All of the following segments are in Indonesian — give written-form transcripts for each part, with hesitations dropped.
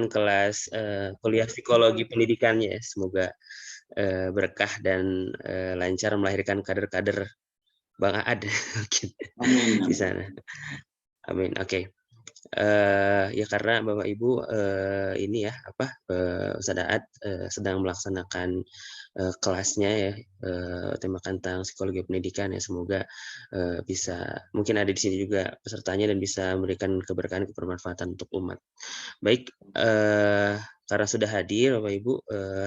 kelas kuliah psikologi pendidikannya. Semoga berkah dan lancar melahirkan kader-kader Bang Aad mungkin di sana. Amin. Oke. Ya karena Bapak Ibu ini ya Ustadz Aad sedang melaksanakan kelasnya ya temakan tentang psikologi pendidikan ya, semoga bisa mungkin ada di sini juga pesertanya dan bisa memberikan keberkahan kebermanfaatan untuk umat. Baik, karena sudah hadir Bapak Ibu,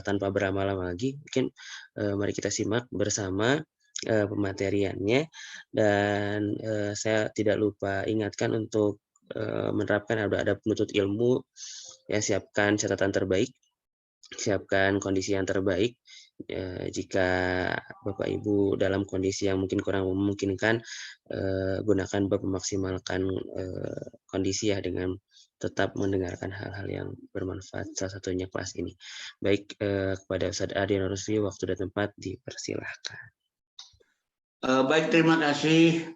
tanpa berlama-lama lagi mungkin mari kita simak bersama pemateriannya, dan saya tidak lupa ingatkan untuk menerapkan ada penuntut ilmu ya, siapkan catatan terbaik, siapkan kondisi yang terbaik. Jika Bapak Ibu dalam kondisi yang mungkin kurang memungkinkan, gunakan memaksimalkan kondisi ya dengan tetap mendengarkan hal-hal yang bermanfaat, salah satunya kelas ini. Baik, kepada Ustadz Adi Rusli, waktu dan tempat dipersilahkan. Baik, terima kasih.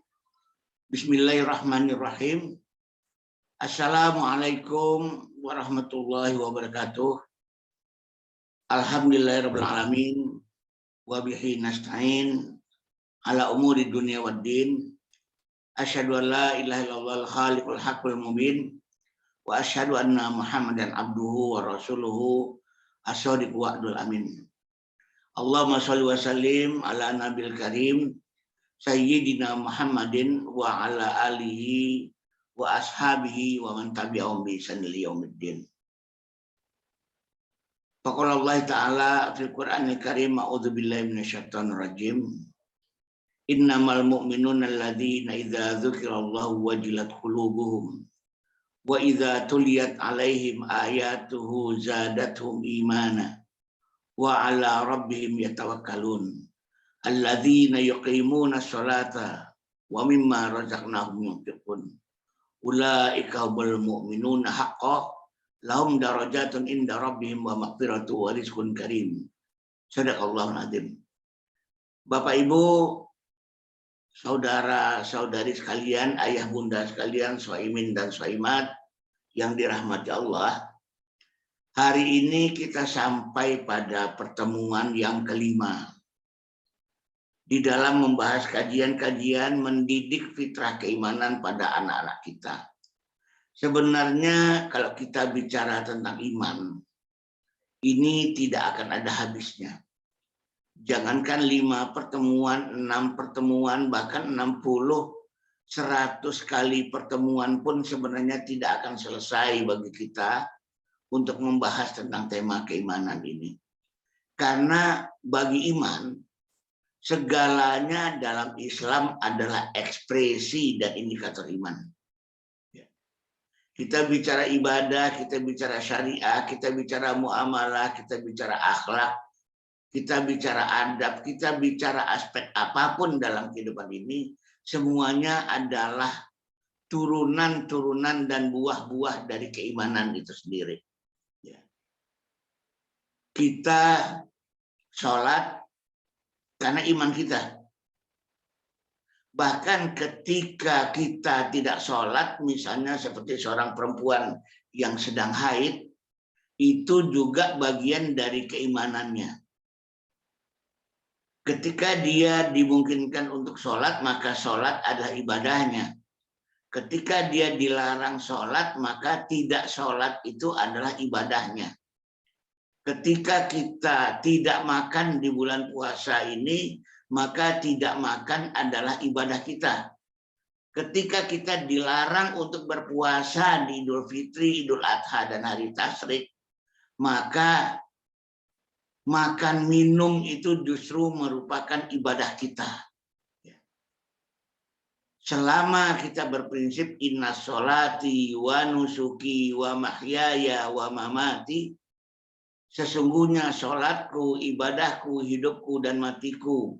Bismillahirrahmanirrahim. Assalamualaikum warahmatullahi wabarakatuh. Alhamdulillahirabbil alamin wa bihi nasta'in ala umuri dunya waddin. Asyhadu an la ilaha illallah khaliqul haqqul mubin wa asyhadu anna Muhammadan abduhu wa rasuluhu as-shadiq wa'dul amin. Allahumma shalli wa sallim ala nabil karim Sayyidina Muhammadin wa ala alihi wa ashabihi wa man tabi'ahum bi ihsan ila yaumiddin. Faqala Allah Ta'ala fil Qur'anil Karim, a'udzu billahi minasyaitonir rajim. Innamal mu'minuna alladzina idza dzukirallahu wajilat qulubuhum wa idza tuliyat 'alaihim ayatuhu zadatuhum imana wa 'ala rabbihim yatawakkalun. Alladzina yuqimuna sholata wa mimma razaqnahum yunfiqun. Ulaika humul mu'minuna haqqan lahum darajatun inda rabbihim wa maghfiratu wa rizqun karim. Shadaqallahul azim. Bapak Ibu, saudara-saudari sekalian, ayah bunda sekalian, shaimin dan shaimat yang dirahmati Allah. Hari ini kita sampai pada pertemuan yang kelima di dalam membahas kajian-kajian mendidik fitrah keimanan pada anak-anak kita. Sebenarnya kalau kita bicara tentang iman, ini tidak akan ada habisnya. Jangankan 5 pertemuan, 6 pertemuan, bahkan 60, 100 kali pertemuan pun sebenarnya tidak akan selesai bagi kita untuk membahas tentang tema keimanan ini. Karena bagi iman, segalanya dalam Islam adalah ekspresi dan indikator iman. Kita bicara ibadah, kita bicara syariah, kita bicara muamalah, kita bicara akhlak, kita bicara adab, kita bicara aspek apapun dalam kehidupan ini, semuanya adalah turunan-turunan dan buah-buah dari keimanan itu sendiri. Kita sholat karena iman kita. Bahkan ketika kita tidak sholat, misalnya seperti seorang perempuan yang sedang haid, itu juga bagian dari keimanannya. Ketika dia dimungkinkan untuk sholat, maka sholat adalah ibadahnya. Ketika dia dilarang sholat, maka tidak sholat itu adalah ibadahnya. Ketika kita tidak makan di bulan puasa ini, maka tidak makan adalah ibadah kita. Ketika kita dilarang untuk berpuasa di Idul Fitri, Idul Adha, dan hari Tasyrik, maka makan minum itu justru merupakan ibadah kita. Selama kita berprinsip inna sholati wa nusuki wa mahyaya wa mamati, sesungguhnya sholatku, ibadahku, hidupku, dan matiku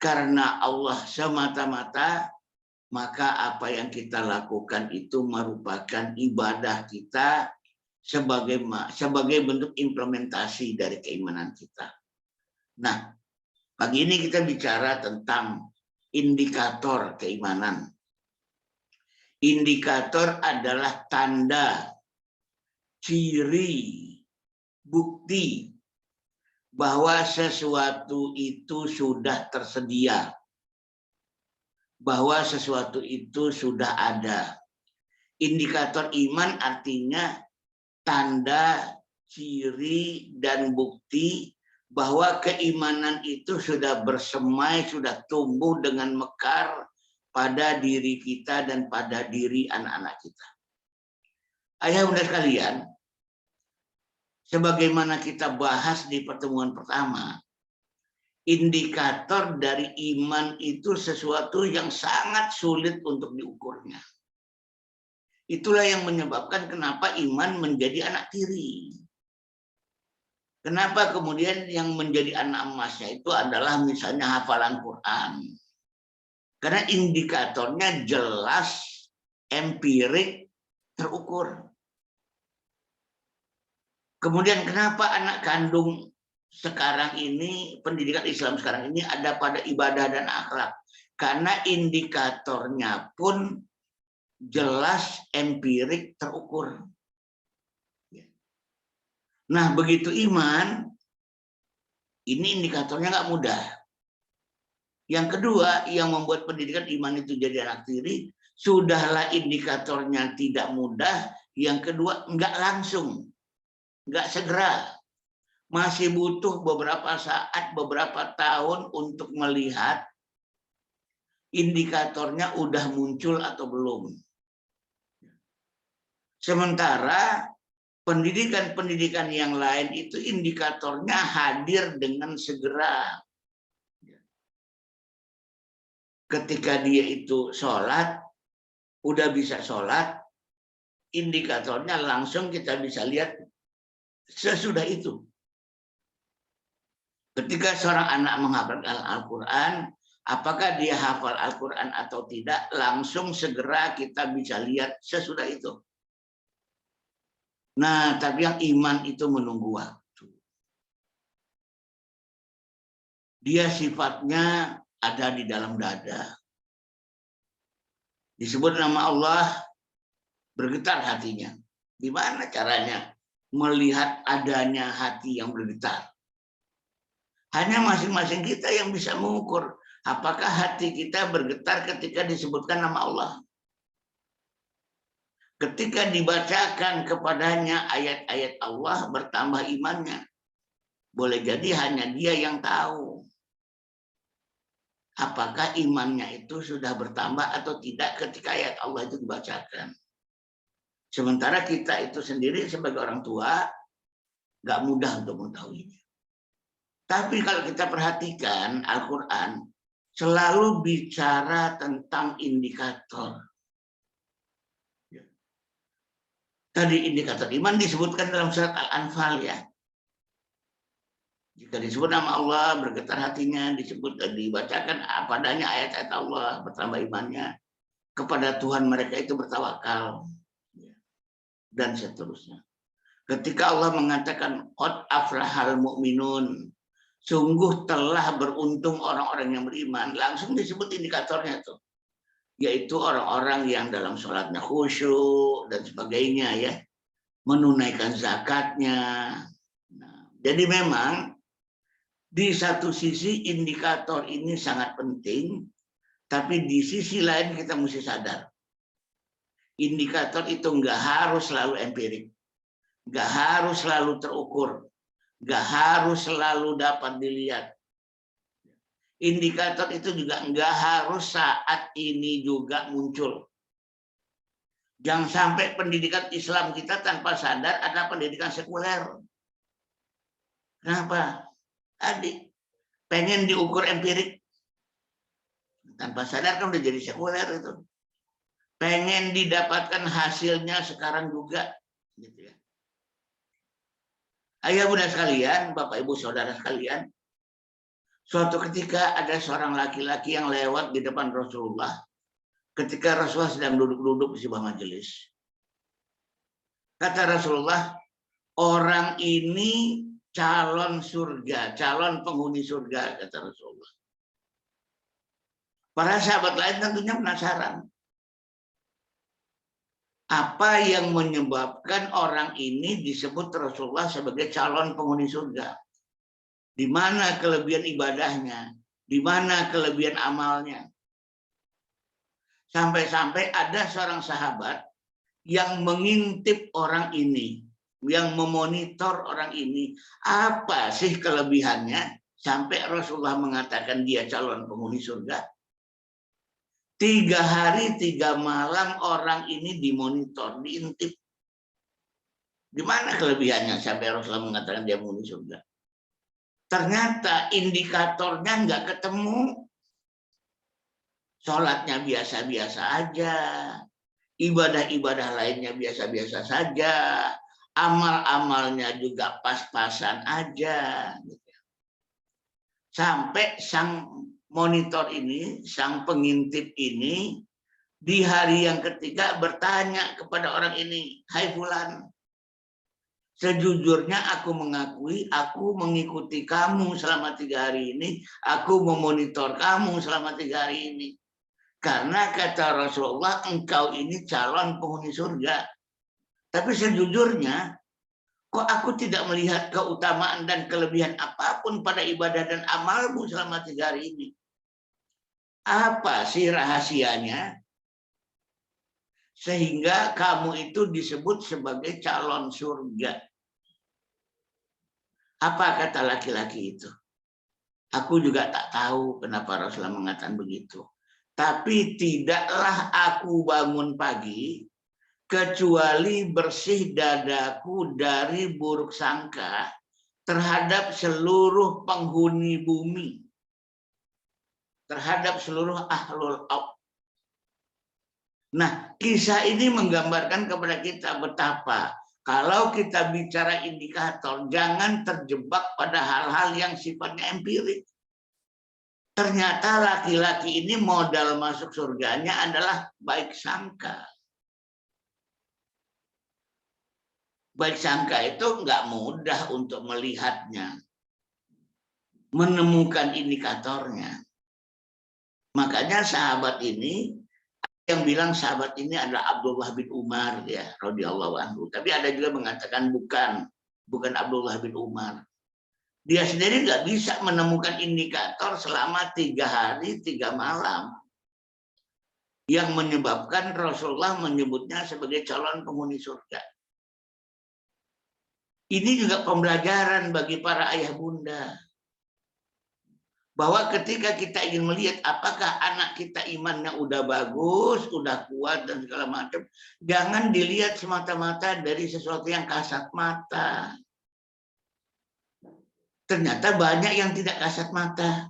karena Allah semata-mata, maka apa yang kita lakukan itu merupakan ibadah kita sebagai bentuk implementasi dari keimanan kita. Nah, pagi ini kita bicara tentang indikator keimanan. Indikator adalah tanda ciri, bukti bahwa sesuatu itu sudah tersedia, bahwa sesuatu itu sudah ada. Indikator iman artinya tanda, ciri, dan bukti bahwa keimanan itu sudah bersemai, sudah tumbuh dengan mekar pada diri kita dan pada diri anak-anak kita. Ayah bunda sekalian, sebagaimana kita bahas di pertemuan pertama, indikator dari iman itu sesuatu yang sangat sulit untuk diukurnya. Itulah yang menyebabkan kenapa iman menjadi anak tiri. Kenapa kemudian yang menjadi anak emasnya itu adalah misalnya hafalan Quran. Karena indikatornya jelas, empirik, terukur. Kemudian kenapa anak kandung sekarang ini, pendidikan Islam sekarang ini ada pada ibadah dan akhlak? Karena indikatornya pun jelas, empirik, terukur. Nah, begitu iman, ini indikatornya nggak mudah. Yang kedua, yang membuat pendidikan iman itu jadi anak tiri, sudahlah indikatornya tidak mudah. Yang kedua, nggak langsung, nggak segera. Masih butuh beberapa saat, beberapa tahun untuk melihat indikatornya udah muncul atau belum. Sementara pendidikan-pendidikan yang lain itu indikatornya hadir dengan segera. Ketika dia itu sholat, udah bisa sholat, indikatornya langsung kita bisa lihat sesudah itu. Ketika seorang anak menghafal Al-Quran, apakah dia hafal Al-Quran atau tidak, langsung segera kita bisa lihat sesudah itu. Nah, tapi yang iman itu menunggu waktu. Dia sifatnya ada di dalam dada. Disebut nama Allah, bergetar hatinya. Gimana caranya melihat adanya hati yang bergetar? Hanya masing-masing kita yang bisa mengukur apakah hati kita bergetar ketika disebutkan nama Allah. Ketika dibacakan kepadanya ayat-ayat Allah, bertambah imannya. Boleh jadi hanya dia yang tahu apakah imannya itu sudah bertambah atau tidak ketika ayat Allah itu dibacakan. Sementara kita itu sendiri sebagai orang tua nggak mudah untuk mengetahuinya. Tapi kalau kita perhatikan Al-Quran selalu bicara tentang indikator. Tadi indikator iman disebutkan dalam surat Al-Anfal ya. Jika disebut nama Allah, bergetar hatinya, disebut dibacakan padanya ayat-ayat Allah, bertambah imannya. Kepada Tuhan mereka itu bertawakal. Dan seterusnya. Ketika Allah mengatakan qad aflahal mu'minun, sungguh telah beruntung orang-orang yang beriman, langsung disebut indikatornya tuh. Yaitu orang-orang yang dalam sholatnya khusyuk dan sebagainya ya, menunaikan zakatnya. Nah, jadi memang di satu sisi indikator ini sangat penting, tapi di sisi lain kita mesti sadar indikator itu nggak harus selalu empirik, nggak harus selalu terukur, nggak harus selalu dapat dilihat. Indikator itu juga nggak harus saat ini juga muncul. Jangan sampai pendidikan Islam kita tanpa sadar ada pendidikan sekuler. Kenapa? Tadi pengen diukur empirik. Tanpa sadar kan udah jadi sekuler itu. Pengen didapatkan hasilnya sekarang juga. Gitu ya. Ayah bunda sekalian, bapak ibu saudara sekalian, suatu ketika ada seorang laki-laki yang lewat di depan Rasulullah ketika Rasulullah sedang duduk-duduk di sebuah majelis. Kata Rasulullah, orang ini calon surga, calon penghuni surga, kata Rasulullah. Para sahabat lain tentunya penasaran. Apa yang menyebabkan orang ini disebut Rasulullah sebagai calon penghuni surga? Di mana kelebihan ibadahnya? Di mana kelebihan amalnya? Sampai-sampai ada seorang sahabat yang mengintip orang ini, yang memonitor orang ini. Apa sih kelebihannya sampai Rasulullah mengatakan dia calon penghuni surga? 3 hari 3 malam orang ini dimonitor, diintip. Di mana kelebihannya sampai Rasulullah mengatakan dia penghuni surga? Ternyata indikatornya nggak ketemu. Sholatnya biasa-biasa aja, ibadah-ibadah lainnya biasa-biasa saja, amal-amalnya juga pas-pasan aja. Sampai sang monitor ini, sang pengintip ini, di hari yang ketiga bertanya kepada orang ini, "Hai Fulan, sejujurnya aku mengakui aku mengikuti kamu selama 3 hari ini, aku memonitor kamu selama 3 hari ini. Karena kata Rasulullah, engkau ini calon penghuni surga. Tapi sejujurnya, kok aku tidak melihat keutamaan dan kelebihan apapun pada ibadah dan amalmu selama 3 hari ini. Apa sih rahasianya? Sehingga kamu itu disebut sebagai calon surga." Apa kata laki-laki itu? Aku juga tak tahu kenapa Rasulullah mengatakan begitu. Tapi tidaklah aku bangun pagi kecuali bersih dadaku dari buruk sangka terhadap seluruh penghuni bumi, terhadap seluruh ahlul ardh. Nah, kisah ini menggambarkan kepada kita betapa kalau kita bicara indikator, jangan terjebak pada hal-hal yang sifatnya empirik. Ternyata laki-laki ini modal masuk surganya adalah baik sangka. Baik sangka itu nggak mudah untuk melihatnya, menemukan indikatornya. Makanya sahabat ini, yang bilang sahabat ini adalah Abdullah bin Umar, ya, radhiyallahu anhu. Tapi ada juga mengatakan bukan Abdullah bin Umar. Dia sendiri nggak bisa menemukan indikator selama 3 hari 3 malam yang menyebabkan Rasulullah menyebutnya sebagai calon penghuni surga. Ini juga pembelajaran bagi para ayah bunda, bahwa ketika kita ingin melihat apakah anak kita imannya udah bagus, udah kuat dan segala macam, jangan dilihat semata-mata dari sesuatu yang kasat mata. Ternyata banyak yang tidak kasat mata.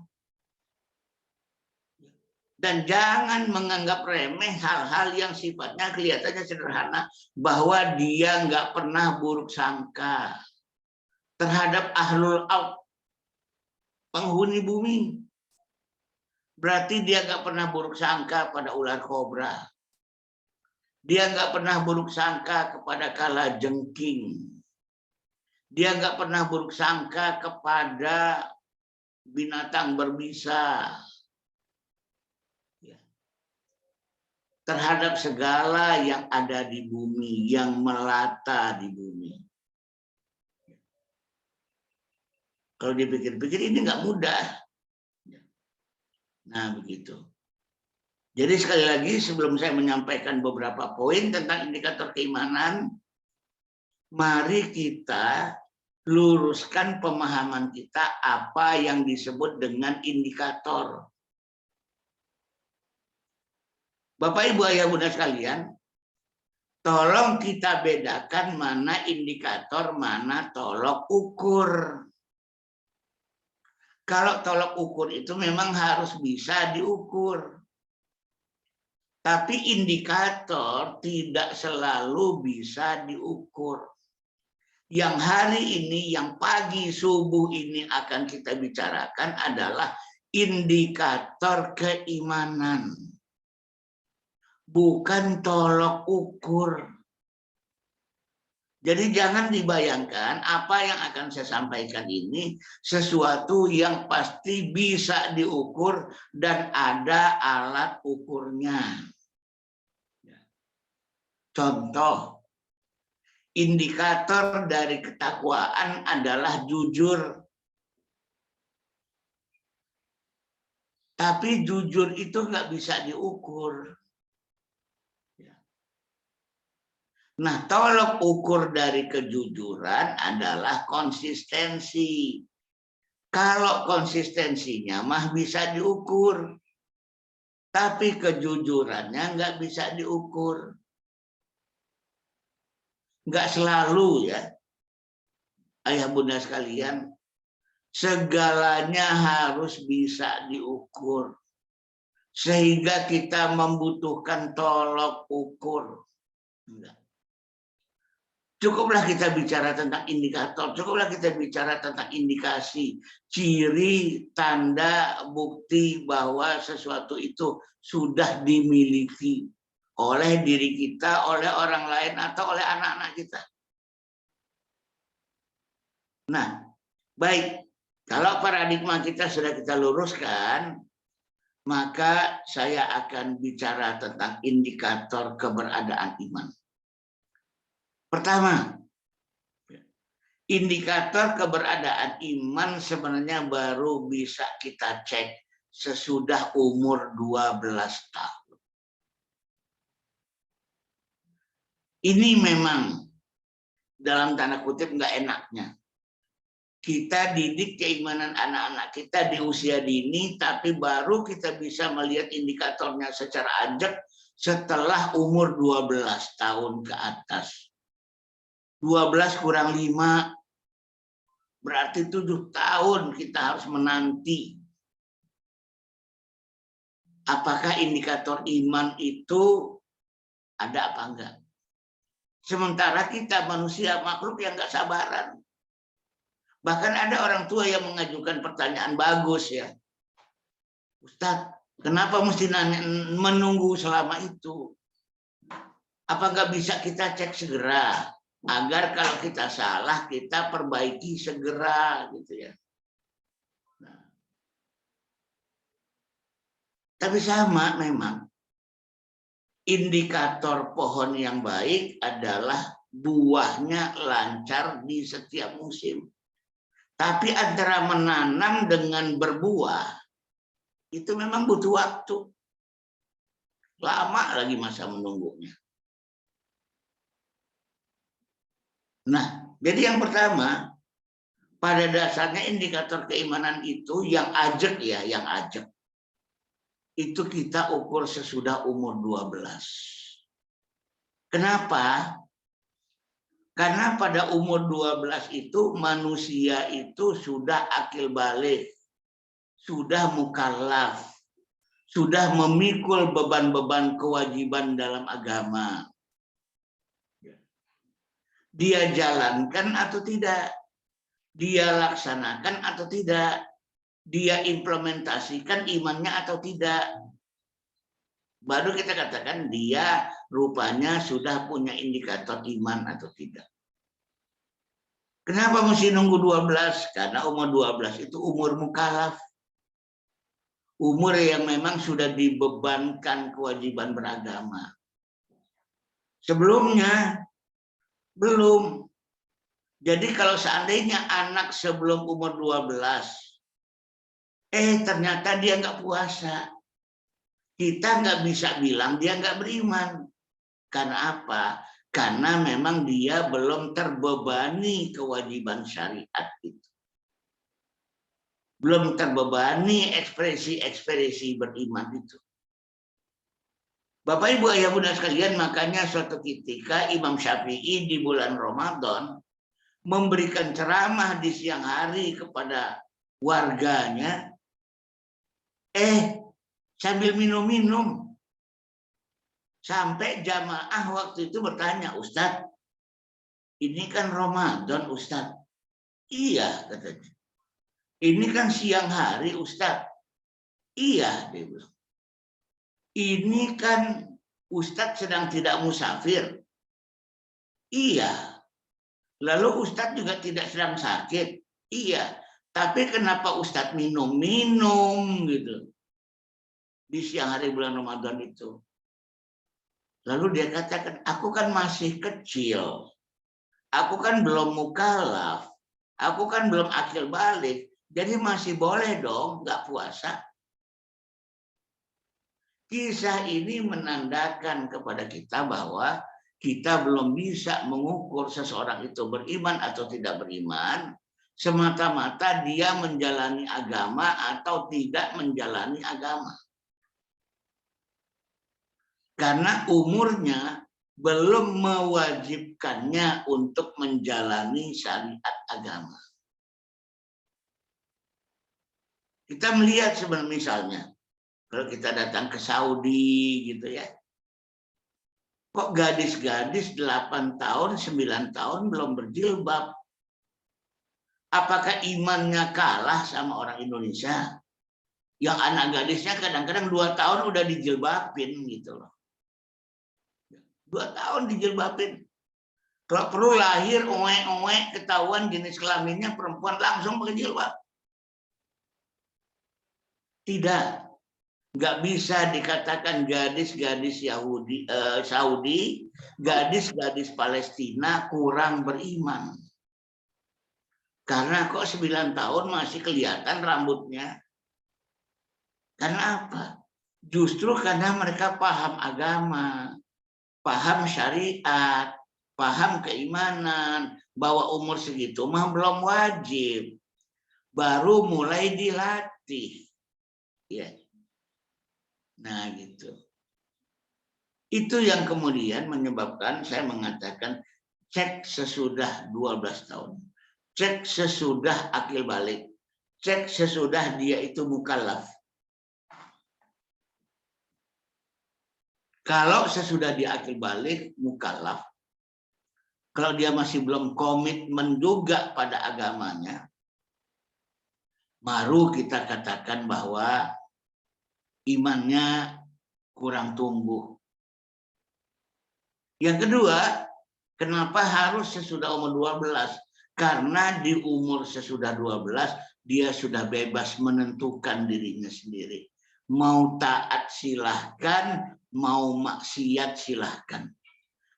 Dan jangan menganggap remeh hal-hal yang sifatnya kelihatannya sederhana, bahwa dia nggak pernah buruk sangka terhadap ahlul ardh, penghuni bumi. Berarti dia nggak pernah buruk sangka pada ular kobra. Dia nggak pernah buruk sangka kepada kalajengking. Dia nggak pernah buruk sangka kepada binatang berbisa. Terhadap segala yang ada di bumi, yang melata di bumi. Kalau dipikir-pikir ini nggak mudah. Nah, begitu. Jadi sekali lagi sebelum saya menyampaikan beberapa poin tentang indikator keimanan, mari kita luruskan pemahaman kita apa yang disebut dengan indikator. Bapak, Ibu, Ayah, Bunda sekalian, tolong kita bedakan mana indikator, mana tolok ukur. Kalau tolok ukur itu memang harus bisa diukur. Tapi indikator tidak selalu bisa diukur. Yang hari ini, yang pagi subuh ini akan kita bicarakan adalah indikator keimanan. Bukan tolok ukur. Jadi jangan dibayangkan apa yang akan saya sampaikan ini sesuatu yang pasti bisa diukur dan ada alat ukurnya. Contoh, indikator dari ketakwaan adalah jujur. Tapi jujur itu nggak bisa diukur. Nah, tolok ukur dari kejujuran adalah konsistensi. Kalau konsistensinya mah bisa diukur, tapi kejujurannya nggak bisa diukur. Nggak selalu ya, ayah bunda sekalian, segalanya harus bisa diukur. Sehingga kita membutuhkan tolok ukur. Enggak. Cukuplah kita bicara tentang indikator, cukuplah kita bicara tentang indikasi, ciri, tanda, bukti bahwa sesuatu itu sudah dimiliki oleh diri kita, oleh orang lain, atau oleh anak-anak kita. Nah, baik, kalau paradigma kita sudah kita luruskan, maka saya akan bicara tentang indikator keberadaan iman. Pertama, indikator keberadaan iman sebenarnya baru bisa kita cek sesudah umur 12 tahun. Ini memang dalam tanda kutip nggak enaknya. Kita didik keimanan anak-anak kita di usia dini, tapi baru kita bisa melihat indikatornya secara ajak setelah umur 12 tahun ke atas. 12 kurang 5, berarti 7 tahun kita harus menanti. Apakah indikator iman itu ada apa enggak? Sementara kita manusia makhluk yang enggak sabaran. Bahkan ada orang tua yang mengajukan pertanyaan bagus ya. Ustadz, kenapa mesti menunggu selama itu? Apa enggak bisa kita cek segera? Agar kalau kita salah, kita perbaiki segera, gitu ya. Nah. Tapi sama memang, indikator pohon yang baik adalah buahnya lancar di setiap musim. Tapi antara menanam dengan berbuah, itu memang butuh waktu. Lama lagi masa menunggunya. Nah, jadi yang pertama, pada dasarnya indikator keimanan itu yang ajak ya, yang ajak. Itu kita ukur sesudah umur 12. Kenapa? Karena pada umur 12 itu manusia itu sudah akil balik, sudah mukallaf, sudah memikul beban-beban kewajiban dalam agama. Dia jalankan atau tidak, dia laksanakan atau tidak, dia implementasikan imannya atau tidak. Baru kita katakan dia rupanya sudah punya indikator iman atau tidak. Kenapa mesti nunggu 12? Karena umur 12 itu umur mukallaf. Umur yang memang sudah dibebankan kewajiban beragama. Sebelumnya belum. Jadi kalau seandainya anak sebelum umur 12, ternyata dia nggak puasa. Kita nggak bisa bilang dia nggak beriman. Karena apa? Karena memang dia belum terbebani kewajiban syariat itu. Belum terbebani ekspresi-ekspresi beriman itu. Bapak, Ibu, Ayah, Bunda sekalian, makanya suatu ketika Imam Syafi'i di bulan Ramadan memberikan ceramah di siang hari kepada warganya, sambil minum-minum. Sampai jamaah waktu itu bertanya, Ustadz, ini kan Ramadan, Ustadz. Iya, katanya. Ini kan siang hari, Ustadz. Iya, dia bilang. Ini kan Ustadz sedang tidak musafir. Iya. Lalu Ustadz juga tidak sedang sakit. Iya. Tapi kenapa Ustadz minum-minum gitu di siang hari bulan Ramadan itu? Lalu dia katakan, aku kan masih kecil, aku kan belum mukallaf, aku kan belum akil balik, jadi masih boleh dong nggak puasa. Kisah ini menandakan kepada kita bahwa kita belum bisa mengukur seseorang itu beriman atau tidak beriman semata-mata dia menjalani agama atau tidak menjalani agama. Karena umurnya belum mewajibkannya untuk menjalani syariat agama. Kita melihat sebenarnya misalnya, kalau kita datang ke Saudi gitu ya, kok gadis-gadis 8 tahun, 9 tahun belum berjilbab? Apakah imannya kalah sama orang Indonesia? Yang anak gadisnya kadang-kadang 2 tahun udah dijilbabin gitu loh. 2 tahun dijilbabin. Kalau perlu lahir, oek-oek, ketahuan jenis kelaminnya perempuan, langsung pakai jilbab. Tidak. Nggak bisa dikatakan gadis-gadis Saudi, gadis-gadis Palestina kurang beriman. Karena kok 9 tahun masih kelihatan rambutnya. Karena apa? Justru karena mereka paham agama, paham syariat, paham keimanan, bahwa umur segitu mah belum wajib. Baru mulai dilatih. Ya. Nah, gitu. Itu yang kemudian menyebabkan saya mengatakan cek sesudah 12 tahun. Cek sesudah akil balik. Cek sesudah dia itu mukallaf. Kalau sesudah dia akil balik, mukallaf. Kalau dia masih belum komitmen juga pada agamanya, baru kita katakan bahwa imannya kurang tumbuh. Yang kedua, kenapa harus sesudah umur 12? Karena di umur sesudah 12, dia sudah bebas menentukan dirinya sendiri. Mau taat silahkan, mau maksiat silahkan.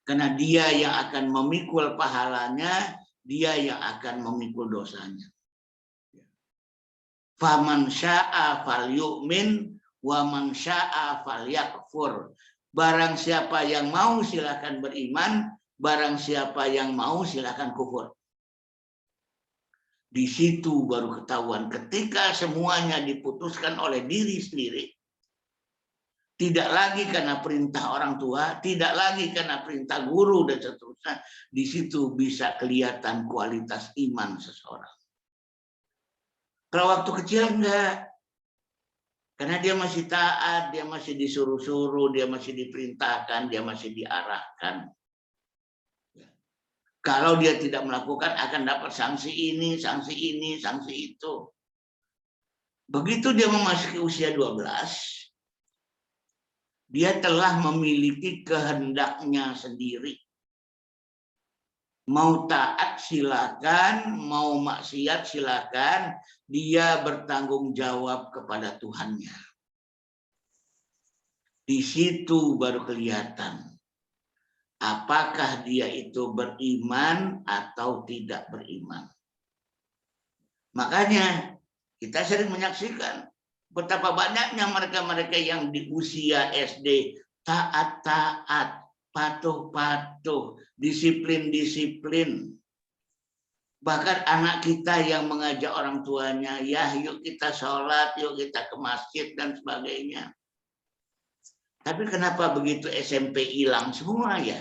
Karena dia yang akan memikul pahalanya, dia yang akan memikul dosanya. Faman sya'a falyu'min wa man sya'a falyakfur. Barang siapa yang mau silakan beriman, barang siapa yang mau silakan kufur. Di situ baru ketahuan ketika semuanya diputuskan oleh diri sendiri. Tidak lagi karena perintah orang tua, tidak lagi karena perintah guru dan seterusnya. Di situ bisa kelihatan kualitas iman seseorang. Kalau waktu kecil enggak. Karena dia masih taat, dia masih disuruh-suruh, dia masih diperintahkan, dia masih diarahkan. Kalau dia tidak melakukan akan dapat sanksi ini, sanksi ini, sanksi itu. Begitu dia memasuki usia 12, dia telah memiliki kehendaknya sendiri. Mau taat silakan, mau maksiat silakan, dia bertanggung jawab kepada Tuhannya. Di situ baru kelihatan apakah dia itu beriman atau tidak beriman. Makanya kita sering menyaksikan betapa banyaknya mereka-mereka yang di usia SD taat-taat, patuh-patuh, disiplin-disiplin. Bahkan anak kita yang mengajak orang tuanya, ya yuk kita sholat, yuk kita ke masjid dan sebagainya. Tapi kenapa begitu SMP hilang semua ya?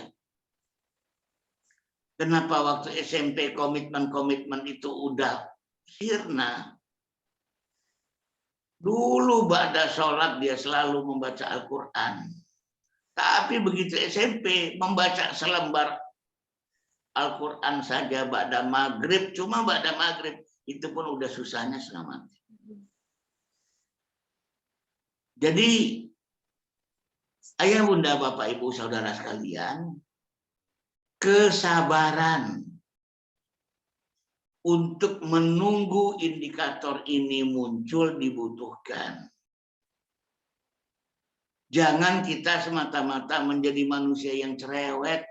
Kenapa waktu SMP komitmen-komitmen itu udah sirna? Dulu ba'da sholat dia selalu membaca Al-Quran. Tapi begitu SMP membaca selembar Al-Quran saja ba'da maghrib, cuma ba'da maghrib. Itu pun udah susahnya setengah mati. Jadi, ayah bunda bapak ibu saudara sekalian, kesabaran untuk menunggu indikator ini muncul dibutuhkan. Jangan kita semata-mata menjadi manusia yang cerewet.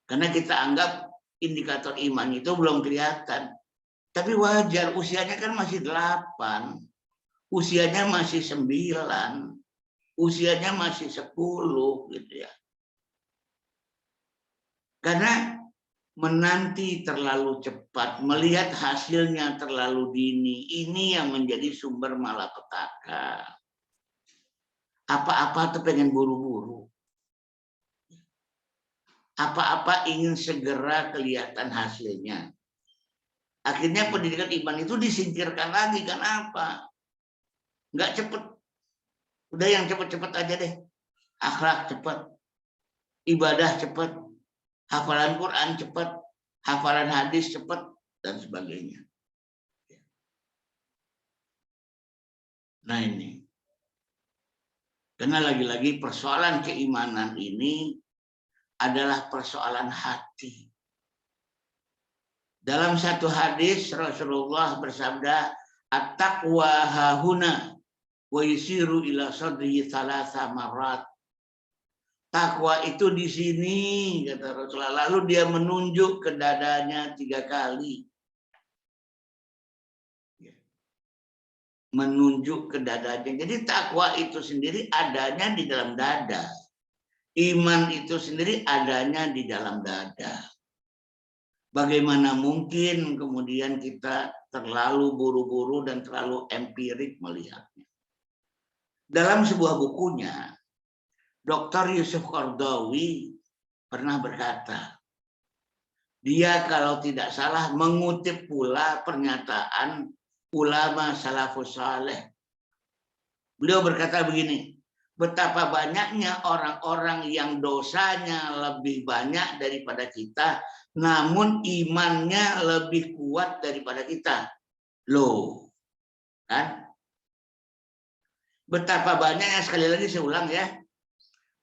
Karena kita anggap indikator iman itu belum kelihatan. Tapi wajar, usianya kan masih 8. Usianya masih 9. Usianya masih 10 gitu ya. Karena menanti terlalu cepat, melihat hasilnya terlalu dini, ini yang menjadi sumber malapetaka. Apa-apa tuh pengen buru-buru. Apa-apa ingin segera kelihatan hasilnya. Akhirnya pendidikan iman itu disingkirkan lagi. Kenapa? Nggak cepet. Udah yang cepet-cepet aja deh. Akhlak cepet. Ibadah cepet. Hafalan Quran cepet. Hafalan hadis cepet. Dan sebagainya. Nah ini. Karena lagi-lagi persoalan keimanan ini adalah persoalan hati. Dalam satu hadis Rasulullah bersabda, "At-taqwa hahuna wa yusiru ila sadri thalatha marrat." Takwa itu di sini, kata Rasulullah. Lalu dia menunjuk ke dadanya 3 kali. Menunjuk ke dadanya. Jadi takwa itu sendiri adanya di dalam dada. Iman itu sendiri adanya di dalam dada. Bagaimana mungkin kemudian kita terlalu buru-buru dan terlalu empirik melihatnya. Dalam sebuah bukunya, Dr. Yusuf Qaradawi pernah berkata, dia kalau tidak salah mengutip pula pernyataan ulama salafus saleh. Beliau berkata begini, betapa banyaknya orang-orang yang dosanya lebih banyak daripada kita, namun imannya lebih kuat daripada kita. Loh, kan? Betapa banyaknya, sekali lagi saya ulang ya,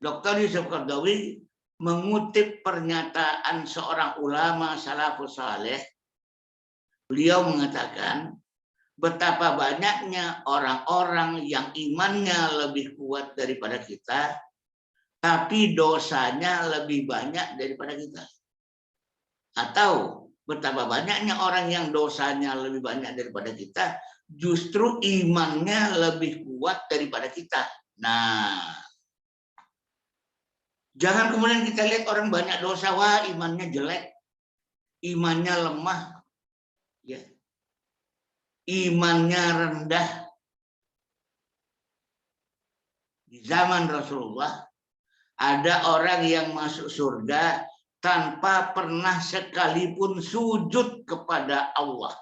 Dr. Yusuf Qaradawi mengutip pernyataan seorang ulama salafus saleh. Beliau mengatakan, betapa banyaknya orang-orang yang imannya lebih kuat daripada kita, tapi dosanya lebih banyak daripada kita. Atau betapa banyaknya orang yang dosanya lebih banyak daripada kita, justru imannya lebih kuat daripada kita. Nah, jangan kemudian kita lihat orang banyak dosa, wah imannya jelek, imannya lemah, ya, imannya rendah. Di zaman Rasulullah, ada orang yang masuk surga tanpa pernah sekalipun sujud kepada Allah.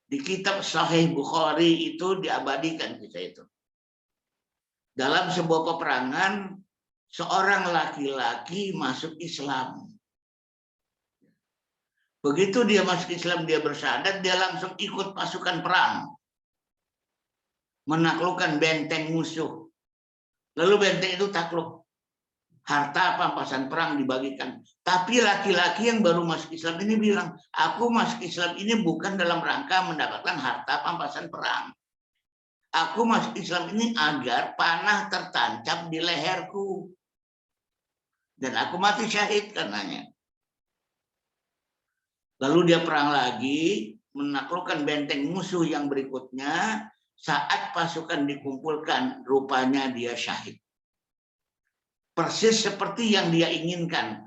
Di kitab Sahih Bukhari itu diabadikan kisah itu. Dalam sebuah peperangan, seorang laki-laki masuk Islam. Begitu dia masuk Islam, dia bersyahadat, dia langsung ikut pasukan perang. Menaklukkan benteng musuh. Lalu benteng itu takluk. Harta pampasan perang dibagikan. Tapi laki-laki yang baru masuk Islam ini bilang, aku masuk Islam ini bukan dalam rangka mendapatkan harta pampasan perang. Aku masuk Islam ini agar panah tertancap di leherku. Dan aku mati syahid karenanya. Lalu dia perang lagi, menaklukkan benteng musuh yang berikutnya. Saat pasukan dikumpulkan, rupanya dia syahid. Persis seperti yang dia inginkan,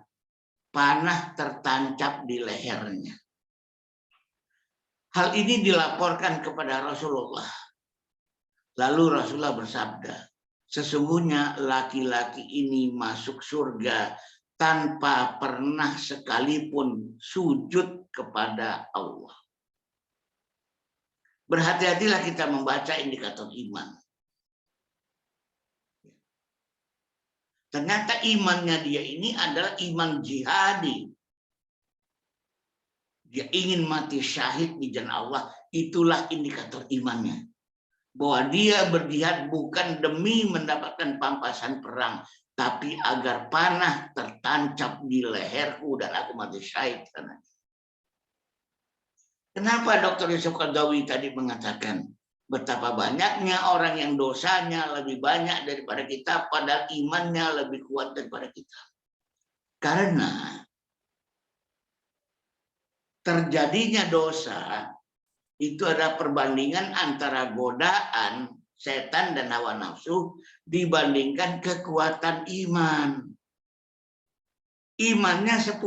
panah tertancap di lehernya. Hal ini dilaporkan kepada Rasulullah. Lalu Rasulullah bersabda, sesungguhnya laki-laki ini masuk surga tanpa pernah sekalipun sujud kepada Allah. Berhati-hatilah kita membaca indikator iman. Ternyata imannya dia ini adalah iman jihadi. Dia ingin mati syahid di jalan Allah. Itulah indikator imannya. Bahwa dia berjihad bukan demi mendapatkan pampasan perang, tapi agar panah tertancap di leherku dan aku mati syahid. Kenapa Dr. Yusuf Qaradawi tadi mengatakan Betapa banyaknya orang yang dosanya lebih banyak daripada kita, padahal imannya lebih kuat daripada kita. Karena terjadinya dosa itu ada perbandingan antara godaan setan dan hawa nafsu dibandingkan kekuatan iman. Imannya 10,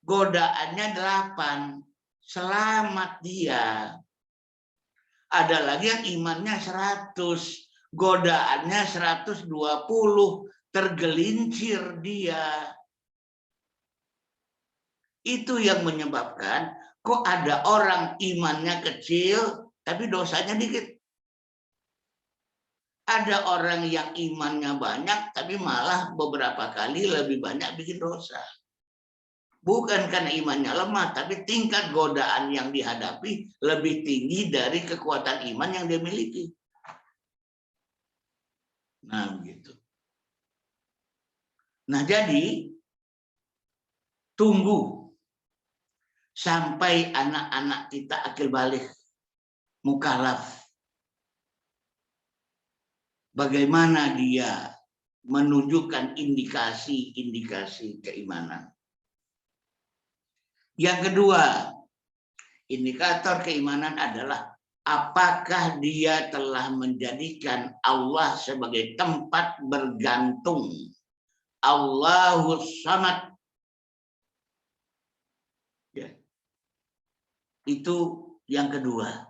godaannya 8. Selamat dia. Ada lagi yang imannya 100, godaannya 120, tergelincir dia. Itu yang menyebabkan kok ada orang imannya kecil tapi dosanya dikit. Ada orang yang imannya banyak tapi malah beberapa kali lebih banyak bikin dosa. Bukan karena imannya lemah, tapi tingkat godaan yang dihadapi lebih tinggi dari kekuatan iman yang dia miliki. Nah, begitu. Nah, jadi tunggu sampai anak-anak kita akil balik, mukallaf. Bagaimana dia menunjukkan indikasi-indikasi keimanan. Yang kedua, indikator keimanan adalah apakah dia telah menjadikan Allah sebagai tempat bergantung. Allahus Samad. Ya. Itu yang kedua.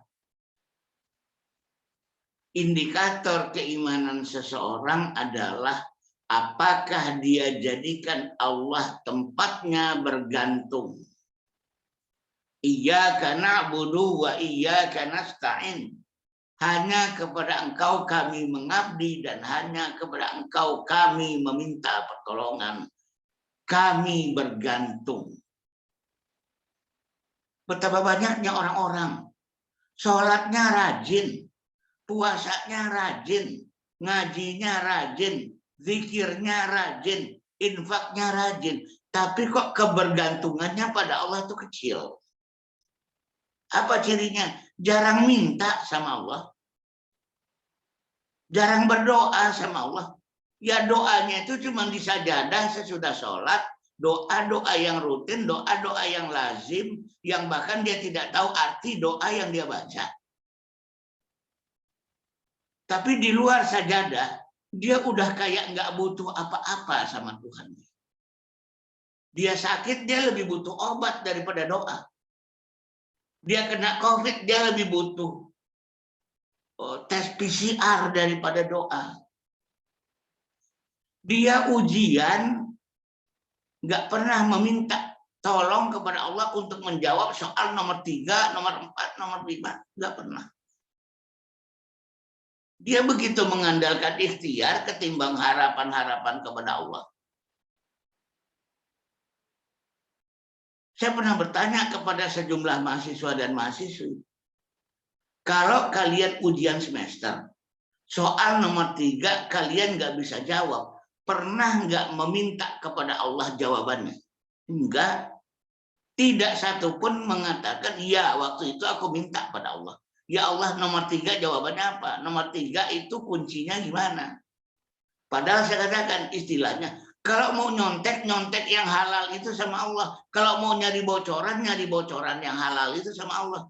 Indikator keimanan seseorang adalah apakah dia jadikan Allah tempatnya bergantung. Iyyaka na'budu wa iyyaka nasta'in. Hanya kepada Engkau kami mengabdi dan hanya kepada Engkau kami meminta pertolongan. Kami bergantung. Betapa banyaknya orang-orang sholatnya rajin, puasanya rajin, ngajinya rajin, zikirnya rajin, infaknya rajin, tapi kok kebergantungannya pada Allah itu kecil. Apa cirinya? Jarang minta sama Allah. Jarang berdoa sama Allah. Ya doanya itu cuma di sajadah sesudah sholat, doa-doa yang rutin, doa-doa yang lazim, yang bahkan dia tidak tahu arti doa yang dia baca. Tapi di luar sajadah, dia udah kayak nggak butuh apa-apa sama Tuhan. Dia sakit, dia lebih butuh obat daripada doa. Dia kena COVID, dia lebih butuh tes PCR daripada doa. Dia ujian, nggak pernah meminta tolong kepada Allah untuk menjawab soal nomor 3, nomor 4, nomor 5. Nggak pernah. Dia begitu mengandalkan ikhtiar ketimbang harapan-harapan kepada Allah. Saya pernah bertanya kepada sejumlah mahasiswa dan mahasiswi, kalau kalian ujian semester, soal nomor 3 kalian nggak bisa jawab, pernah nggak meminta kepada Allah jawabannya? Enggak. Tidak satu pun mengatakan, ya waktu itu aku minta pada Allah. Ya Allah, nomor 3 jawabannya apa? Nomor 3 itu kuncinya gimana? Padahal saya katakan istilahnya, kalau mau nyontek, nyontek yang halal itu sama Allah. Kalau mau nyari bocoran yang halal itu sama Allah.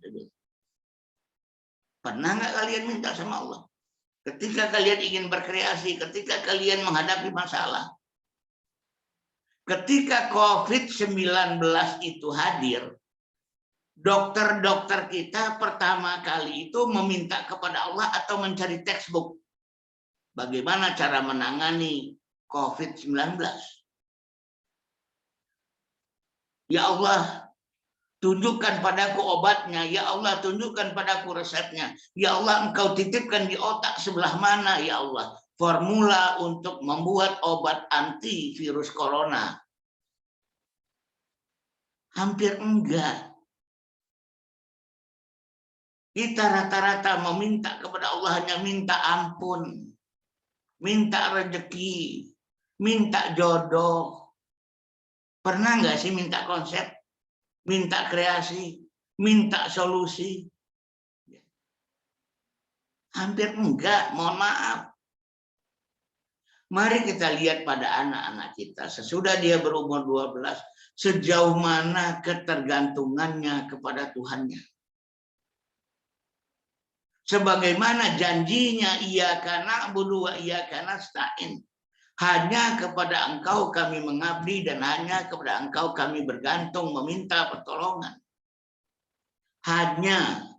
Pernah nggak kalian minta sama Allah? Ketika kalian ingin berkreasi, ketika kalian menghadapi masalah. Ketika COVID-19 itu hadir, dokter-dokter kita pertama kali itu meminta kepada Allah atau mencari textbook. Bagaimana cara menangani COVID-19. Ya Allah, tunjukkan padaku obatnya. Ya Allah, tunjukkan padaku resepnya. Ya Allah, Engkau titipkan di otak sebelah mana, ya Allah, formula untuk membuat obat antivirus corona. Hampir enggak. Kita rata-rata meminta kepada Allah hanya minta ampun, minta rezeki, minta jodoh. Pernah nggak sih minta konsep, minta kreasi, minta solusi? Hampir enggak, mohon maaf. Mari kita lihat pada anak-anak kita. Sesudah dia berumur 12, sejauh mana ketergantungannya kepada Tuhannya. Sebagaimana janjinya, iyyaka na'budu wa iyyaka nasta'in. Hanya kepada Engkau kami mengabdi dan hanya kepada Engkau kami bergantung meminta pertolongan. Hanya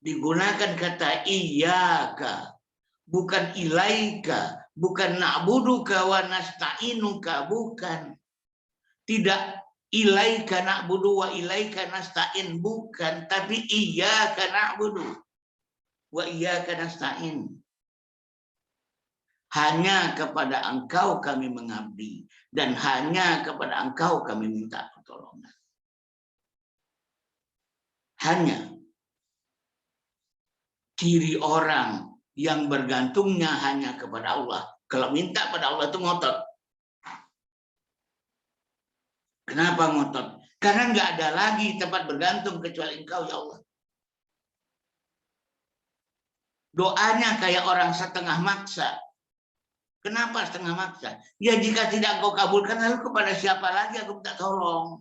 digunakan kata iyyaka, bukan ilaika, bukan na'buduka wa nasta'inuka, bukan. Tidak ilaika na'budu wa ilaika nasta'in, bukan, tapi iyyaka na'budu wa iyyaka nasta'in. Hanya kepada Engkau kami mengabdi dan hanya kepada Engkau kami minta pertolongan. Hanya ciri orang yang bergantungnya hanya kepada Allah. Kalau minta pada Allah itu ngotot. Kenapa ngotot? Karena nggak ada lagi tempat bergantung kecuali Engkau, ya Allah. Doanya kayak orang setengah maksa. Kenapa setengah maksa? Ya jika tidak Engkau kabulkan, lalu kepada siapa lagi aku minta tolong?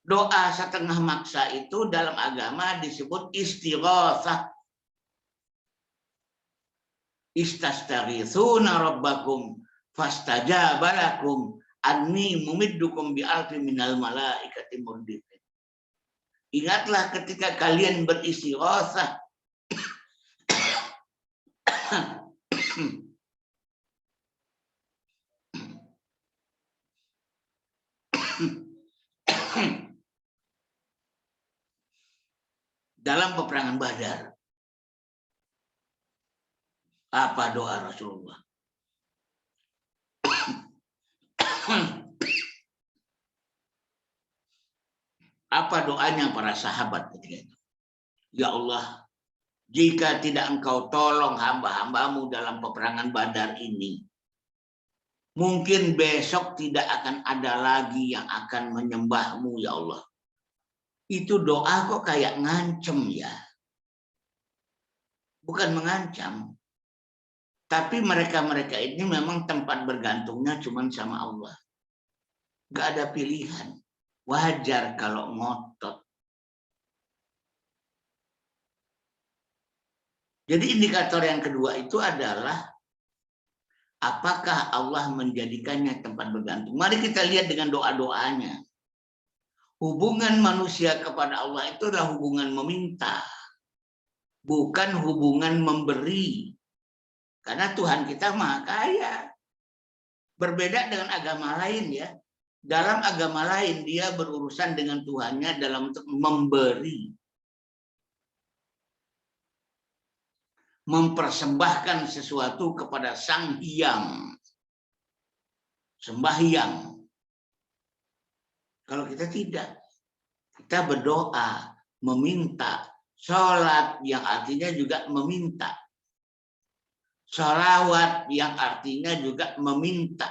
Doa setengah maksa itu dalam agama disebut istighatsah. Istastaghitsuna rabbakum fastajaba lakum anni mumiddukum bi alfi minal malaikati murdifin. Ingatlah ketika kalian beristighatsah dalam peperangan Badar. Apa doa Rasulullah? Apa doanya para sahabat ketika itu? Ya Allah, jika tidak Engkau tolong hamba-hambamu dalam peperangan Badar ini, mungkin besok tidak akan ada lagi yang akan menyembahmu, ya Allah. Itu doa kok kayak ngancem ya. Bukan mengancam. Tapi mereka-mereka ini memang tempat bergantungnya cuma sama Allah. Gak ada pilihan. Wajar kalau ngotot. Jadi indikator yang kedua itu adalah apakah Allah menjadikannya tempat bergantung. Mari kita lihat dengan doa-doanya. Hubungan manusia kepada Allah itu adalah hubungan meminta. Bukan hubungan memberi. Karena Tuhan kita Maha Kaya. Berbeda dengan agama lain ya. Dalam agama lain dia berurusan dengan Tuhannya dalam untuk memberi. Mempersembahkan sesuatu kepada Sang Hyang. Sembahyang. Kalau kita tidak. Kita berdoa, meminta. Sholat yang artinya juga meminta. Sholawat yang artinya juga meminta.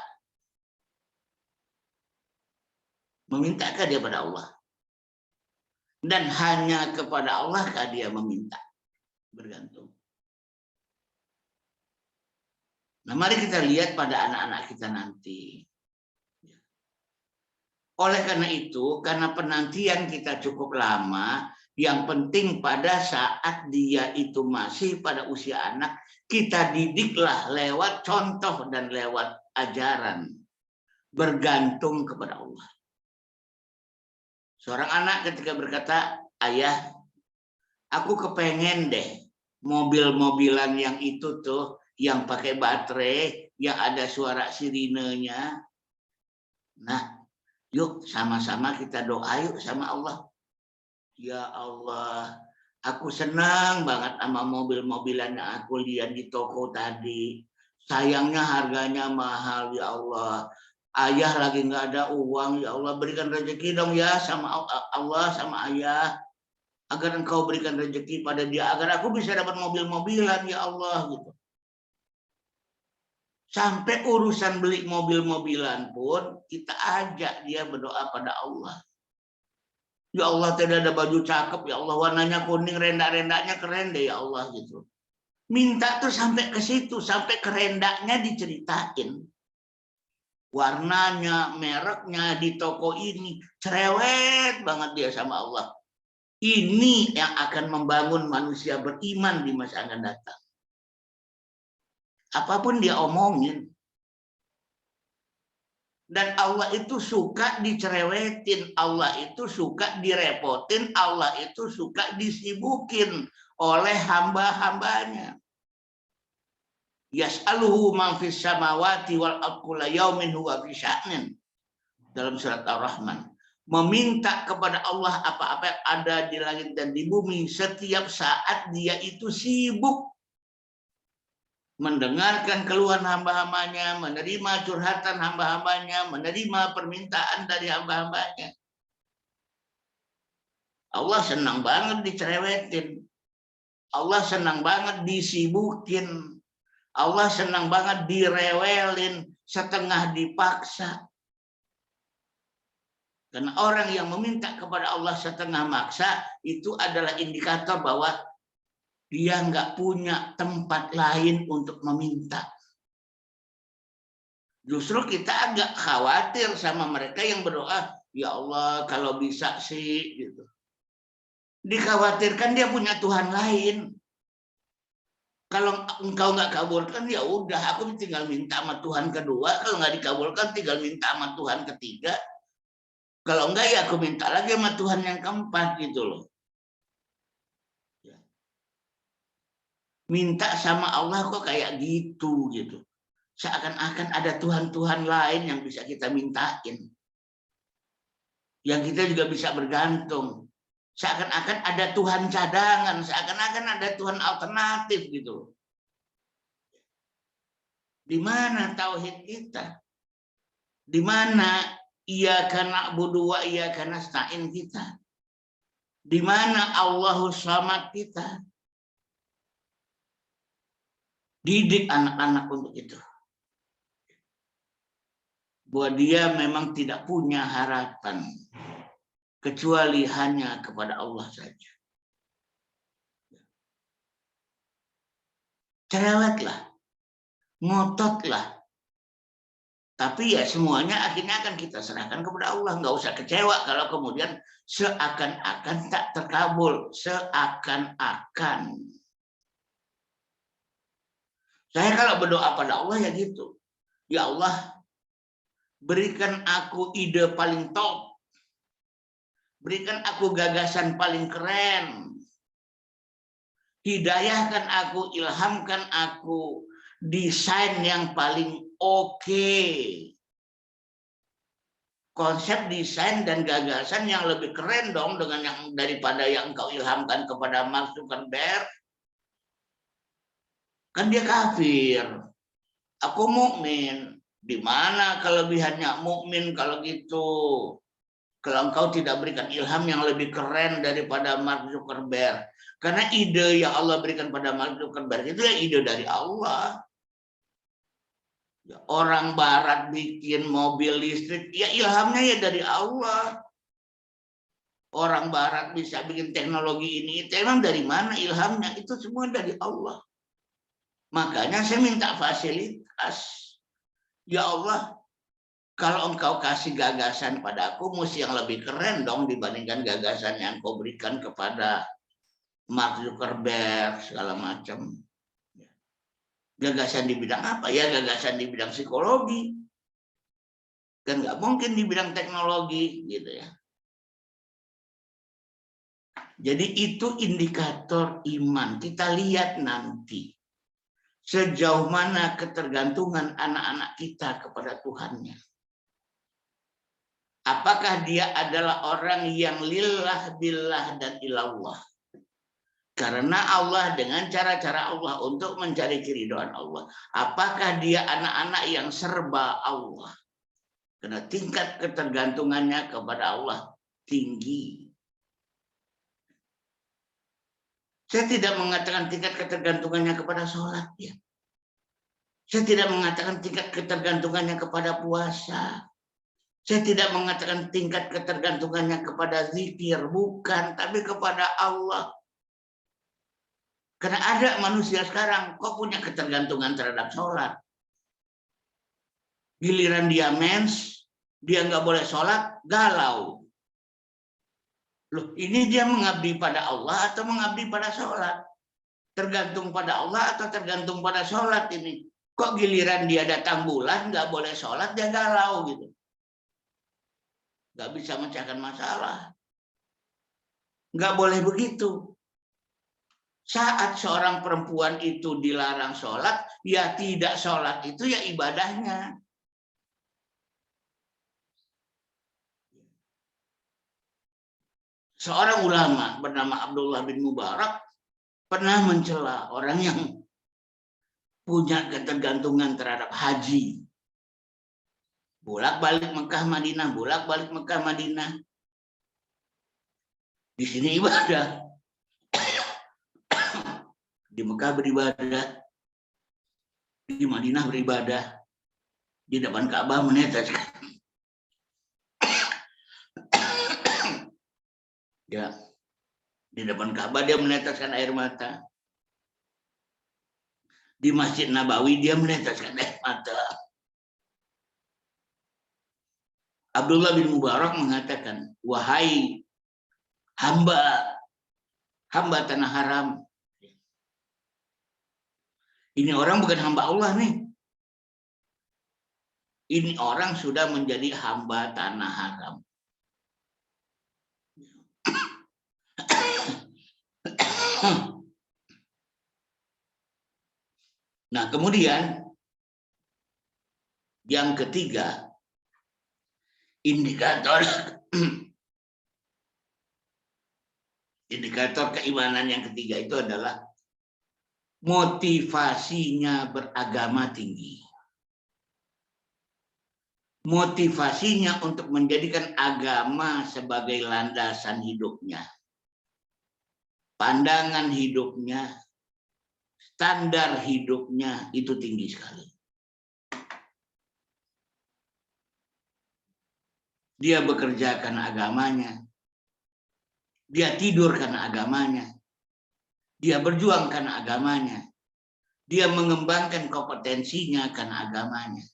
Memintakah dia pada Allah? Dan hanya kepada Allahkah dia meminta? Bergantung. Nah, mari kita lihat pada anak-anak kita nanti. Oleh karena itu, karena penantian kita cukup lama, yang penting pada saat dia itu masih pada usia anak, kita didiklah lewat contoh dan lewat ajaran. Bergantung kepada Allah. Seorang anak ketika berkata, ayah, aku kepengen deh mobil-mobilan yang itu tuh, yang pakai baterai, yang ada suara sirinenya. Nah, yuk sama-sama kita doa yuk sama Allah. Ya Allah, aku senang banget sama mobil-mobilan yang aku lihat di toko tadi. Sayangnya harganya mahal, ya Allah. Ayah lagi nggak ada uang, ya Allah berikan rezeki dong ya sama Allah, sama ayah. Agar Engkau berikan rezeki pada dia, agar aku bisa dapat mobil-mobilan, ya Allah. Gitu. Sampai urusan beli mobil-mobilan pun kita ajak dia berdoa pada Allah. Ya Allah, tidak ada baju cakep, ya Allah, warnanya kuning, rendak-rendaknya keren deh, ya Allah, gitu. Minta tuh sampai ke situ, sampai ke rendaknya diceritain. Warnanya, mereknya di toko ini, cerewet banget dia sama Allah. Ini yang akan membangun manusia beriman di masa akan datang. Apapun dia omongin. Dan Allah itu suka dicerewetin, Allah itu suka direpotin, Allah itu suka disibukin oleh hamba-hambanya. Yas'aluhu man fis samawati wal ardi yaumin huwa fi sya'nin. Dalam surat Ar-Rahman. Meminta kepada Allah apa-apa yang ada di langit dan di bumi, setiap saat dia itu sibuk mendengarkan keluhan hamba-hambanya, menerima curhatan hamba-hambanya, menerima permintaan dari hamba-hambanya. Allah senang banget dicerewetin. Allah senang banget disibukin. Allah senang banget direwelin, setengah dipaksa. Karena orang yang meminta kepada Allah setengah maksa, itu adalah indikator bahwa dia nggak punya tempat lain untuk meminta. Justru kita agak khawatir sama mereka yang berdoa, ya Allah kalau bisa sih, gitu. Dikhawatirkan dia punya Tuhan lain. Kalau engkau nggak kabulkan, ya udah, aku tinggal minta sama Tuhan kedua. Kalau nggak dikabulkan, tinggal minta sama Tuhan ketiga. Kalau enggak, ya aku minta lagi sama Tuhan yang keempat, gitu loh. Minta sama Allah kok kayak gitu, gitu. Seakan-akan ada Tuhan-Tuhan lain yang bisa kita mintain. Yang kita juga bisa bergantung. Seakan-akan ada Tuhan cadangan, seakan-akan ada Tuhan alternatif, gitu. Di mana tauhid kita? Di mana iyyaka na'budu wa iyyaka nasta'in kita? Di mana Allahus Samad kita? Didik anak-anak untuk itu. Bahwa dia memang tidak punya harapan kecuali hanya kepada Allah saja. Cerewetlah, ngototlah. Tapi ya semuanya akhirnya akan kita serahkan kepada Allah. Nggak usah kecewa kalau kemudian seakan-akan tak terkabul. Seakan-akan. Saya kalau berdoa pada Allah ya gitu. Ya Allah, berikan aku ide paling top. Berikan aku gagasan paling keren. Hidayahkan aku, ilhamkan aku desain yang paling oke. Konsep desain dan gagasan yang lebih keren dong dengan yang daripada yang engkau ilhamkan kepada Mark Zuckerberg. Kan dia kafir. Aku mukmin. Di mana kelebihannya mukmin kalau gitu? Kalau engkau tidak berikan ilham yang lebih keren daripada Mark Zuckerberg. Karena ide yang Allah berikan pada Mark Zuckerberg itu ya ide dari Allah. Orang barat bikin mobil listrik, ya ilhamnya ya dari Allah. Orang barat bisa bikin teknologi ini, itu emang dari mana ilhamnya? Itu semua dari Allah. Makanya saya minta fasilitas. Ya Allah, kalau engkau kasih gagasan padaku, mesti yang lebih keren dong dibandingkan gagasan yang kau berikan kepada Mark Zuckerberg, segala macam. Gagasan di bidang apa? Ya gagasan di bidang psikologi. Kan nggak mungkin di bidang teknologi, gitu ya. Jadi itu indikator iman. Kita lihat nanti. Sejauh mana ketergantungan anak-anak kita kepada Tuhannya. Apakah dia adalah orang yang lillah billah dan ilallah. Karena Allah dengan cara-cara Allah untuk mencari keridhaan Allah. Apakah dia anak-anak yang serba Allah. Karena tingkat ketergantungannya kepada Allah tinggi. Saya tidak mengatakan tingkat ketergantungannya kepada sholat. Ya. Saya tidak mengatakan tingkat ketergantungannya kepada puasa. Saya tidak mengatakan tingkat ketergantungannya kepada zikir, bukan, tapi kepada Allah. Karena ada manusia sekarang kok punya ketergantungan terhadap sholat. Giliran dia mens, dia nggak boleh sholat, galau. Loh, ini dia mengabdi pada Allah atau mengabdi pada sholat? Tergantung pada Allah atau tergantung pada sholat ini? Kok giliran dia datang bulan, nggak boleh sholat, dia galau gitu. Nggak bisa memecahkan masalah. Nggak boleh begitu. Saat seorang perempuan itu dilarang sholat, ya tidak sholat itu ya ibadahnya. Seorang ulama bernama Abdullah bin Mubarak pernah mencela orang yang punya ketergantungan terhadap haji. Bolak-balik Mekah Madinah, bolak-balik Mekah Madinah. Di sini ibadah. Di Mekah beribadah. Di Madinah beribadah. Di depan Ka'bah meneteskan. Ya. Di depan Ka'bah dia meneteskan air mata. Di Masjid Nabawi dia meneteskan air mata. Abdullah bin Mubarak mengatakan, wahai hamba tanah haram. Ini orang bukan hamba Allah nih. Ini orang sudah menjadi hamba tanah haram. Nah, kemudian yang ketiga, indikator keimanan yang ketiga itu adalah motivasinya beragama tinggi. Motivasinya untuk menjadikan agama sebagai landasan hidupnya. Pandangan hidupnya, standar hidupnya itu tinggi sekali. Dia bekerja karena agamanya. Dia tidur karena agamanya. Dia berjuang karena agamanya. Dia mengembangkan kompetensinya karena agamanya.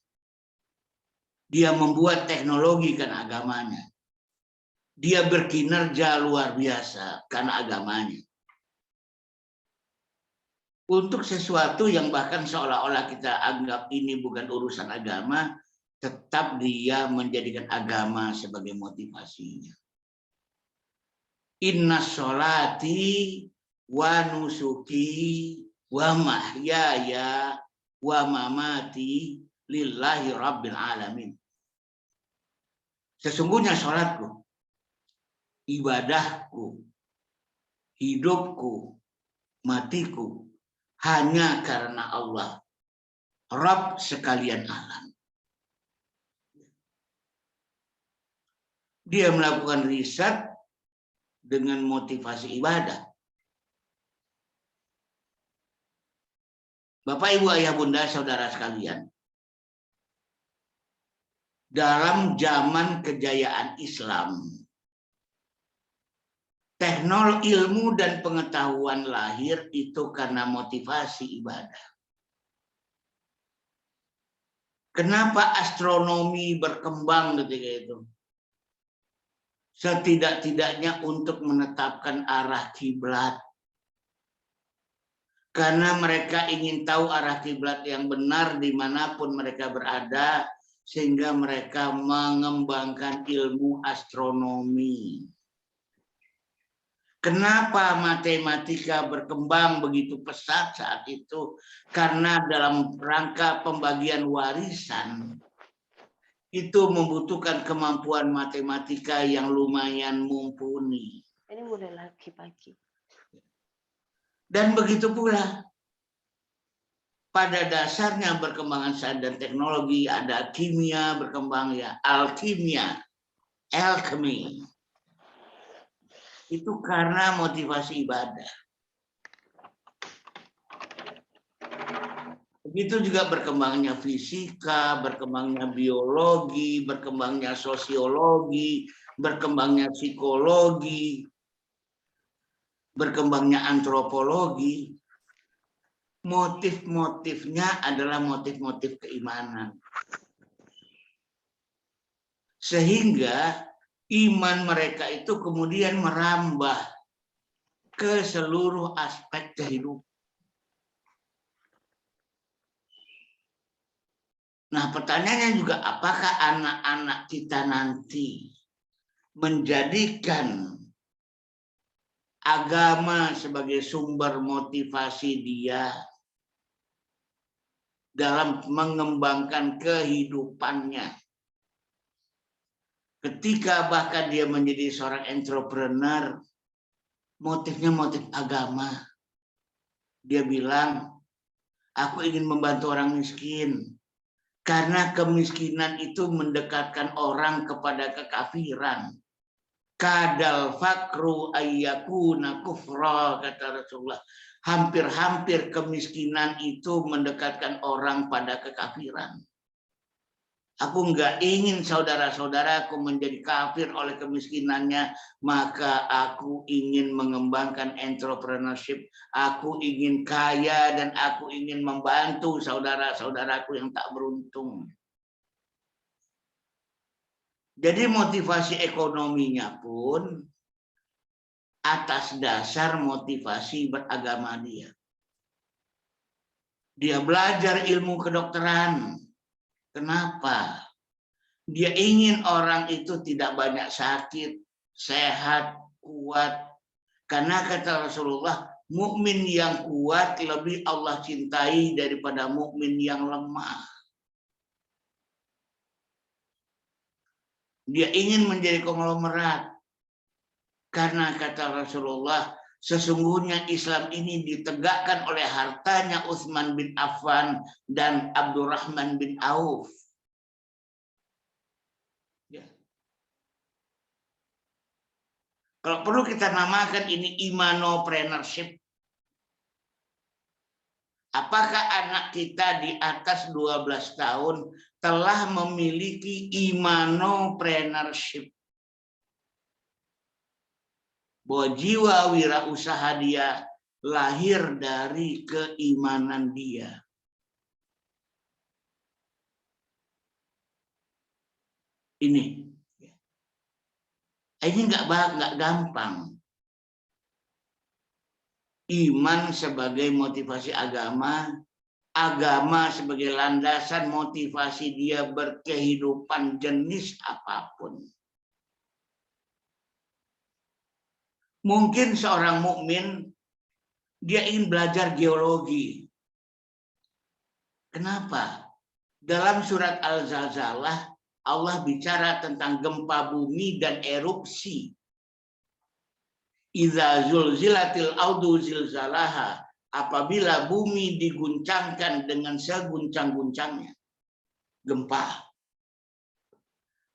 Dia membuat teknologi karena agamanya. Dia berkinerja luar biasa karena agamanya. Untuk sesuatu yang bahkan seolah-olah kita anggap ini bukan urusan agama, tetap dia menjadikan agama sebagai motivasinya. Inna sholati wa nusuki wa mahyaya wa mamati lillahi rabbil alamin. Sesungguhnya sholatku, ibadahku, hidupku, matiku hanya karena Allah, Rabb sekalian alam. Dia melakukan riset dengan motivasi ibadah. Bapak, Ibu, Ayah, Bunda, Saudara sekalian, dalam zaman kejayaan Islam, teknologi ilmu dan pengetahuan lahir itu karena motivasi ibadah. Kenapa astronomi berkembang ketika itu? Setidak-tidaknya untuk menetapkan arah kiblat. Karena mereka ingin tahu arah kiblat yang benar dimanapun mereka berada, sehingga mereka mengembangkan ilmu astronomi. Kenapa matematika berkembang begitu pesat saat itu? Karena dalam rangka pembagian warisan, itu membutuhkan kemampuan matematika yang lumayan mumpuni. Ini mulai lagi pagi. Dan begitu pula, pada dasarnya perkembangan sains dan teknologi ada kimia berkembang ya, alkimia, alchemy. Itu karena motivasi ibadah. Begitu juga berkembangnya fisika, berkembangnya biologi, berkembangnya sosiologi, berkembangnya psikologi, berkembangnya antropologi. Motif-motifnya adalah motif-motif keimanan. Sehingga iman mereka itu kemudian merambah ke seluruh aspek kehidupan. Nah, pertanyaannya juga, apakah anak-anak kita nanti menjadikan agama sebagai sumber motivasi dia dalam mengembangkan kehidupannya? Ketika bahkan dia menjadi seorang entrepreneur, motifnya motif agama. Dia bilang, aku ingin membantu orang miskin. Karena kemiskinan itu mendekatkan orang kepada kekafiran. Kadal fakru ayyakuna kufra, kata Rasulullah. Hampir-hampir kemiskinan itu mendekatkan orang pada kekafiran. Aku nggak ingin saudara-saudaraku menjadi kafir oleh kemiskinannya, maka aku ingin mengembangkan entrepreneurship. Aku ingin kaya dan aku ingin membantu saudara-saudaraku yang tak beruntung. Jadi motivasi ekonominya pun atas dasar motivasi beragama dia. Dia belajar ilmu kedokteran. Kenapa? Dia ingin orang itu tidak banyak sakit, sehat, kuat. Karena kata Rasulullah, mukmin yang kuat lebih Allah cintai daripada mukmin yang lemah. Dia ingin menjadi konglomerat. Karena kata Rasulullah, sesungguhnya Islam ini ditegakkan oleh hartanya Utsman bin Affan dan Abdurrahman bin Auf. Ya. Kalau perlu kita namakan ini imanopreneurship. Apakah anak kita di atas 12 tahun telah memiliki imanopreneurship? Bahwa jiwa wirausaha dia lahir dari keimanan dia. Ini nggak gampang. Iman sebagai motivasi agama, agama sebagai landasan motivasi dia berkehidupan jenis apapun. Mungkin seorang mukmin dia ingin belajar geologi. Kenapa? Dalam surat Al-Zalzalah Allah bicara tentang gempa bumi dan erupsi. Idza zulzilatil ardu zilzalaha, apabila bumi diguncangkan dengan seguncang-guncangnya gempa.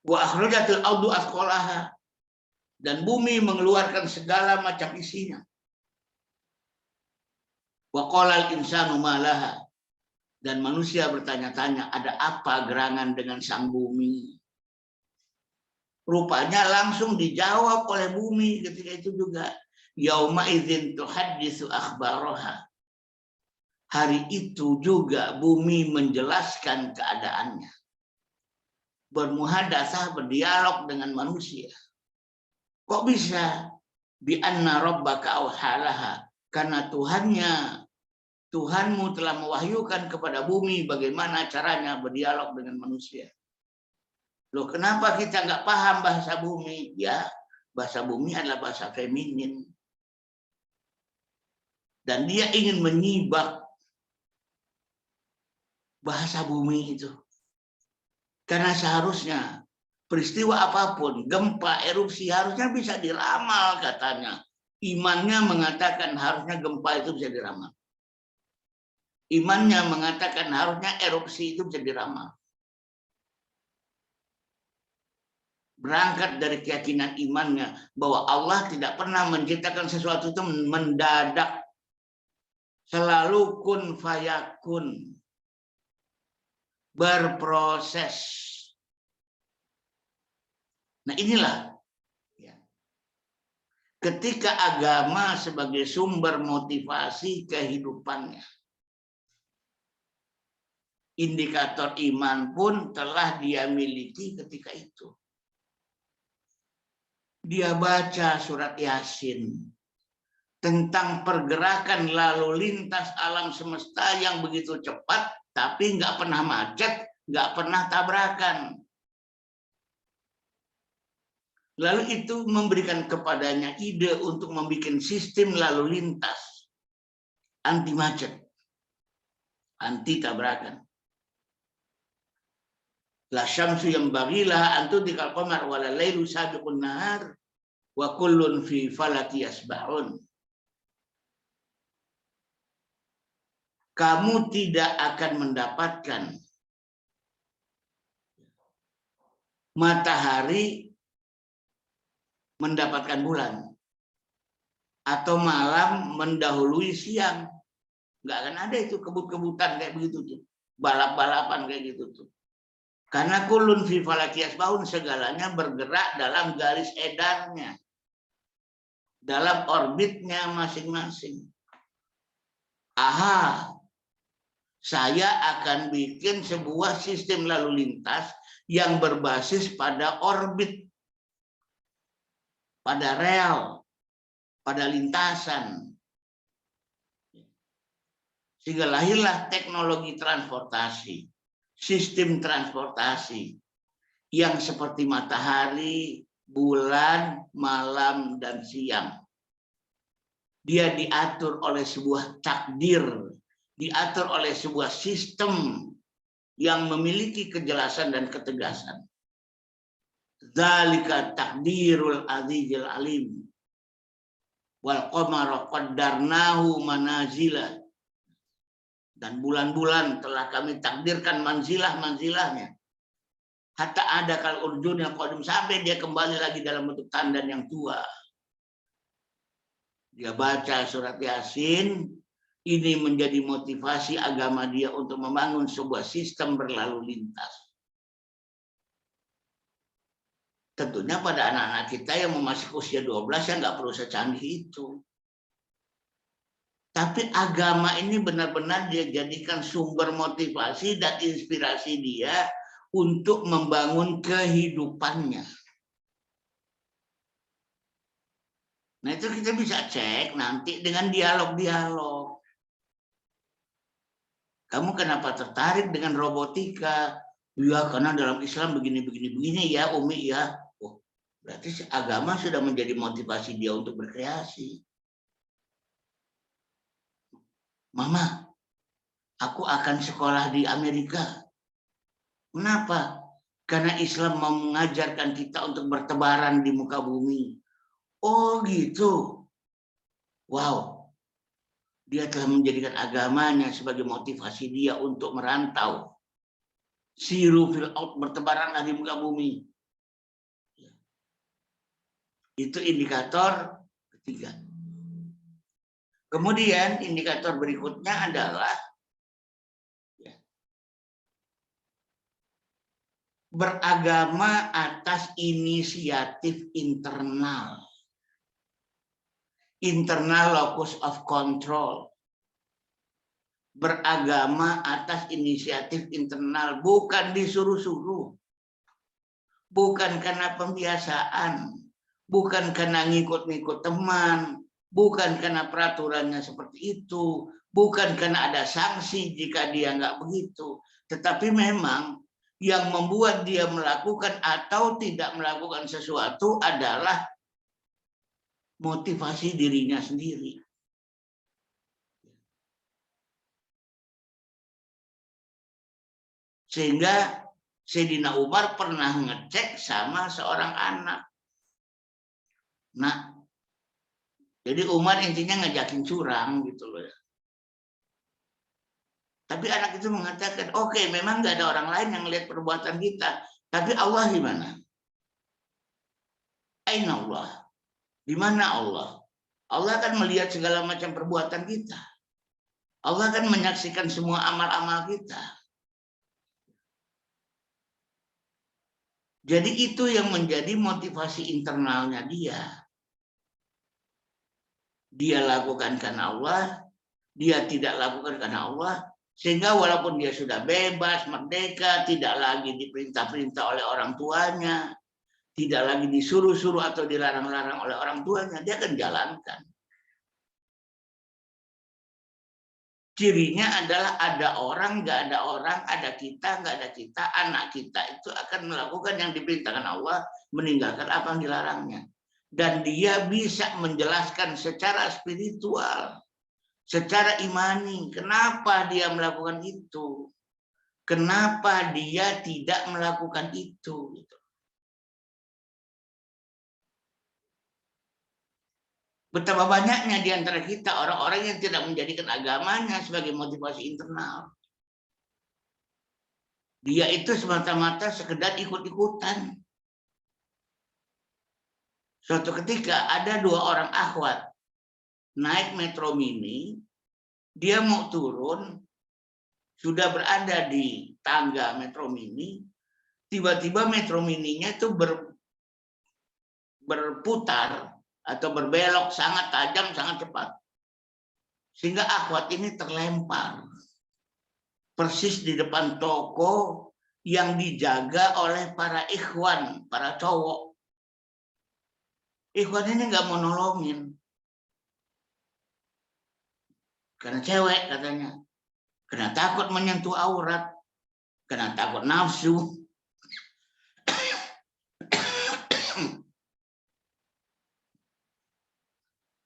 Wa akhrajatil ardu athqalaha, dan bumi mengeluarkan segala macam isinya. Wa qalal insanu ma laha, dan manusia bertanya-tanya, ada apa gerangan dengan sang bumi? Rupanya langsung dijawab oleh bumi ketika itu juga. Yauma idzin tuhaddisu akhbaraha. Hari itu juga bumi menjelaskan keadaannya. Bermuhadatsah, berdialog dengan manusia. Kok bisa? Bi anna rabbaka awhalaha. Karena Tuhanmu telah mewahyukan kepada bumi bagaimana caranya berdialog dengan manusia. Loh, kenapa kita nggak paham bahasa bumi? Ya, bahasa bumi adalah bahasa feminin. Dan dia ingin menyibak bahasa bumi itu. Karena seharusnya peristiwa apapun, gempa, erupsi, harusnya bisa diramal katanya. Imannya mengatakan harusnya gempa itu bisa diramal. Imannya mengatakan harusnya erupsi itu bisa diramal. Berangkat dari keyakinan imannya bahwa Allah tidak pernah menciptakan sesuatu itu mendadak. Selalu kun fayakun. berproses. Nah inilah ya, ketika agama sebagai sumber motivasi kehidupannya. Indikator iman pun telah dia miliki ketika itu. Dia baca surat Yasin tentang pergerakan lalu lintas alam semesta yang begitu cepat, tapi nggak pernah macet, nggak pernah tabrakan. Lalu itu memberikan kepadanya ide untuk membuat sistem lalu lintas anti macet, anti tabrakan. La syamsu yanbaghi laha an tudrikal qamar wa la lailu sabiqun nahar wa kullun fi falaki yasbahun. Kamu tidak akan mendapatkan matahari mendapatkan bulan atau malam mendahului siang. Nggak akan ada itu kebut-kebutan kayak begitu tuh, balap-balapan kayak gitu tuh. Karena kulun fi falaki yasbahun, segalanya bergerak dalam garis edarnya, dalam orbitnya masing-masing. Aha, saya akan bikin sebuah sistem lalu lintas yang berbasis pada orbit, pada rel, pada lintasan. Sehingga lahirlah teknologi transportasi, sistem transportasi yang seperti matahari, bulan, malam, dan siang. Dia diatur oleh sebuah takdir, diatur oleh sebuah sistem yang memiliki kejelasan dan ketegasan. Dzalika takdirul azizil alim. Wal qamara qaddarnahu manazila. Dan bulan-bulan telah kami takdirkan manzilah-manzilahnya. Hatta ada kal urjun yang qadim, sampai dia kembali lagi dalam bentuk tandan yang tua. Dia baca surat Yasin, ini menjadi motivasi agama dia untuk membangun sebuah sistem berlalu lintas. Tentunya pada anak-anak kita yang memasuki usia 12 yang nggak perlu secanggih itu. Tapi agama ini benar-benar dia jadikan sumber motivasi dan inspirasi dia untuk membangun kehidupannya. Nah itu kita bisa cek nanti dengan dialog-dialog. Kamu kenapa tertarik dengan robotika? Ya karena dalam Islam begini ya Umi ya. Oh, berarti agama sudah menjadi motivasi dia untuk berkreasi. Mama, aku akan sekolah di Amerika. Kenapa? Karena Islam mau mengajarkan kita untuk bertebaran di muka bumi. Oh gitu. Wow. Dia telah menjadikan agamanya sebagai motivasi dia untuk merantau. Siru fil ard, bertebaranlah di muka bumi. Itu indikator ketiga. Kemudian indikator berikutnya adalah beragama atas inisiatif internal. Internal locus of control. Beragama atas inisiatif internal, bukan disuruh-suruh. Bukan karena pembiasaan, bukan karena ngikut-ngikut teman, bukan karena peraturannya seperti itu, bukan karena ada sanksi jika dia nggak begitu, tetapi memang yang membuat dia melakukan atau tidak melakukan sesuatu adalah motivasi dirinya sendiri. Sehingga Sayyidina Umar pernah ngecek sama seorang anak. Nah, jadi Umar intinya ngajakin curang gitu loh. Tapi anak itu mengatakan, oke, memang nggak ada orang lain yang lihat perbuatan kita, tapi Allah di mana? Aina Allah? Di mana Allah? Allah akan melihat segala macam perbuatan kita. Allah akan menyaksikan semua amal-amal kita. Jadi itu yang menjadi motivasi internalnya dia. Dia lakukan karena Allah, dia tidak lakukan karena Allah, sehingga walaupun dia sudah bebas, merdeka, tidak lagi diperintah-perintah oleh orang tuanya, tidak lagi disuruh-suruh atau dilarang-larang oleh orang tuanya, dia akan jalankan. Cirinya adalah ada orang, nggak ada orang, ada kita, nggak ada kita, anak kita itu akan melakukan yang diperintahkan Allah, meninggalkan apa yang dilarangnya. Dan dia bisa menjelaskan secara spiritual, secara imani, kenapa dia melakukan itu, kenapa dia tidak melakukan itu. Betapa banyaknya di antara kita orang-orang yang tidak menjadikan agamanya sebagai motivasi internal. Dia itu semata-mata sekedar ikut-ikutan. Suatu ketika ada 2 orang akhwat naik metro mini, dia mau turun, sudah berada di tangga metro mini, tiba-tiba metro mininya itu berputar atau berbelok sangat tajam, sangat cepat. Sehingga akhwat ini terlempar. Persis di depan toko yang dijaga oleh para ikhwan, para cowok. Ikhwan ini nggak mau nolongin. Karena cewek katanya. Karena takut menyentuh aurat. Karena takut nafsu.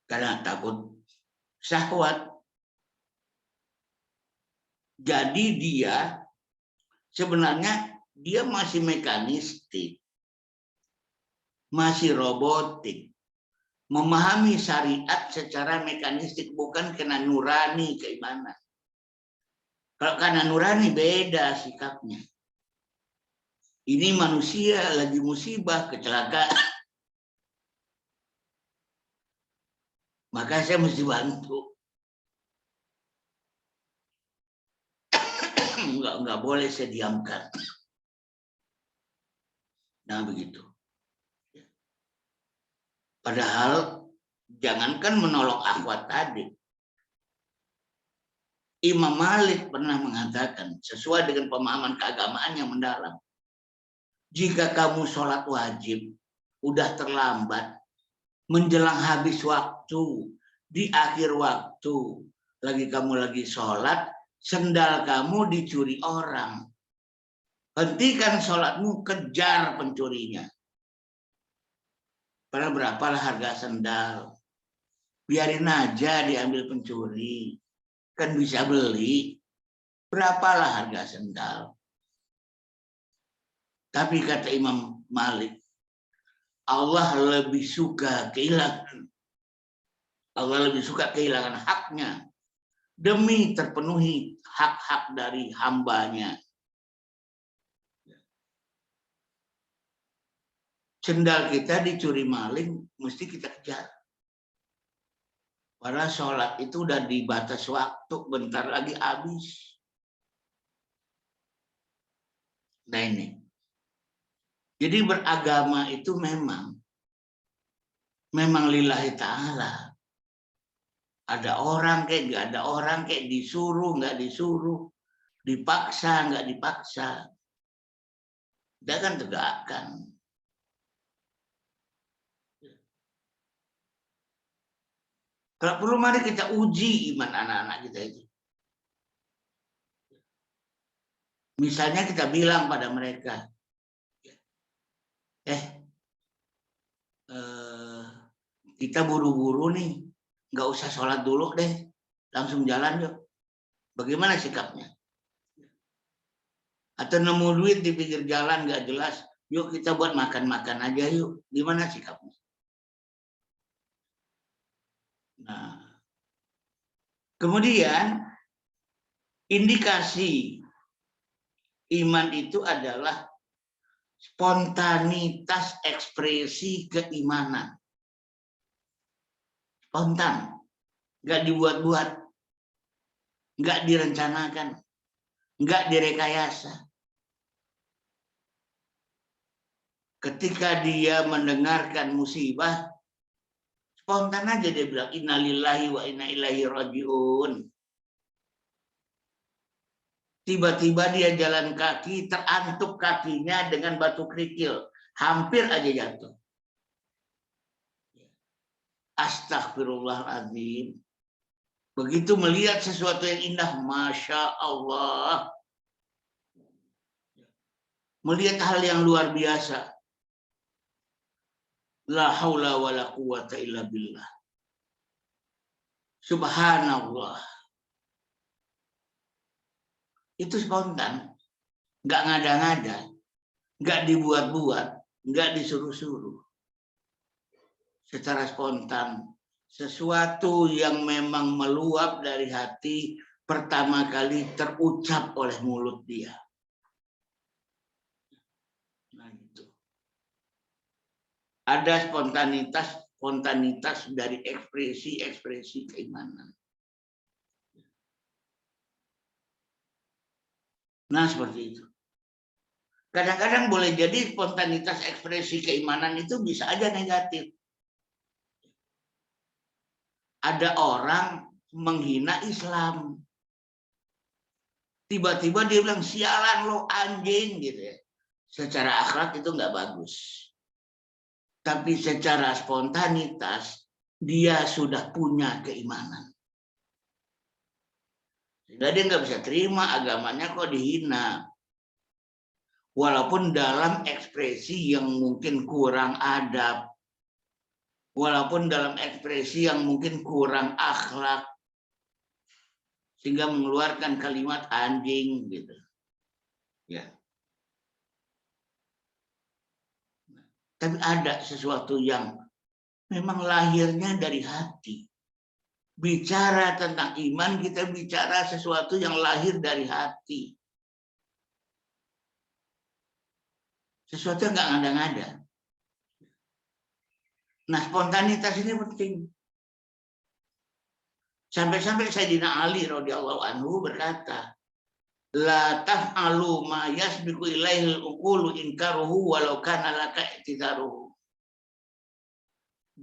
Karena takut syahwat. Jadi dia sebenarnya dia masih mekanistik, masih robotik, memahami syariat secara mekanistik, bukan kena nurani keimanan. Kalau karena nurani beda sikapnya. Ini manusia lagi musibah, kecelakaan. Maka saya mesti bantu. Enggak boleh saya diamkan. Nah begitu. Padahal jangankan menolong akhwat tadi. Imam Malik pernah mengatakan sesuai dengan pemahaman keagamaan yang mendalam. Jika kamu sholat wajib, udah terlambat, menjelang habis waktu, di akhir waktu, kamu lagi sholat, sendal kamu dicuri orang. Hentikan sholatmu, kejar pencurinya. Padahal berapalah harga sendal? Biarin aja diambil pencuri. Kan bisa beli. Berapalah harga sendal? Tapi kata Imam Malik, Allah lebih suka kehilangan. Allah lebih suka kehilangan haknya demi terpenuhi hak-hak dari hambanya. Sendal kita dicuri maling, mesti kita kejar. Padahal sholat itu udah dibatas waktu, bentar lagi habis. Nah ini. Jadi beragama itu memang lillahi ta'ala. Ada orang kayak nggak ada orang, kayak disuruh nggak disuruh, dipaksa nggak dipaksa, dia akan tegakkan. Kalau perlu mari kita uji iman anak-anak kita itu. Misalnya kita bilang pada mereka, kita buru-buru nih, nggak usah sholat dulu deh, langsung jalan yuk. Bagaimana sikapnya? Atau nemu duit di pinggir jalan nggak jelas, yuk kita buat makan-makan aja yuk. Gimana sikapnya? Nah, kemudian indikasi iman itu adalah spontanitas ekspresi keimanan. Spontan, nggak dibuat-buat, nggak direncanakan, nggak direkayasa. ketika dia mendengarkan musibah, spontan aja dia bilang innalillahi wa inna ilaihi rajiun. Tiba-tiba dia jalan kaki, terantuk kakinya dengan batu kerikil, hampir aja jatuh. Astagfirullahaladzim. Begitu melihat sesuatu yang indah, Masya Allah. Melihat hal yang luar biasa. La haula wa la quwata illa billah. Subhanallah. Itu spontan. Nggak ngada-ngada. Nggak dibuat-buat. Nggak disuruh-suruh. Secara spontan. Sesuatu yang memang meluap dari hati pertama kali terucap oleh mulut dia. Nah, gitu. Ada spontanitas dari ekspresi keimanan. Nah, seperti itu. Kadang-kadang boleh jadi spontanitas ekspresi keimanan itu bisa aja negatif. Ada orang menghina Islam. Tiba-tiba dia bilang, sialan lo anjing, gitu ya. Secara akhlak itu nggak bagus. Tapi secara spontanitas, dia sudah punya keimanan. Sehingga dia nggak bisa terima agamanya kok dihina. Walaupun dalam ekspresi yang mungkin kurang adab. Walaupun dalam ekspresi yang mungkin kurang akhlak. Sehingga mengeluarkan kalimat anjing gitu. Ya. Tapi ada sesuatu yang memang lahirnya dari hati. Bicara tentang iman, kita bicara sesuatu yang lahir dari hati. Sesuatu yang nggak ngada-ngada. Nah, spontanitas ini penting. Sampai-sampai Sayyidina Ali radhiyallahu anhu berkata, la taf'alu ma yasbiqu ilaihil uqulu inkaruhu walau kana laka i'tidaruhu.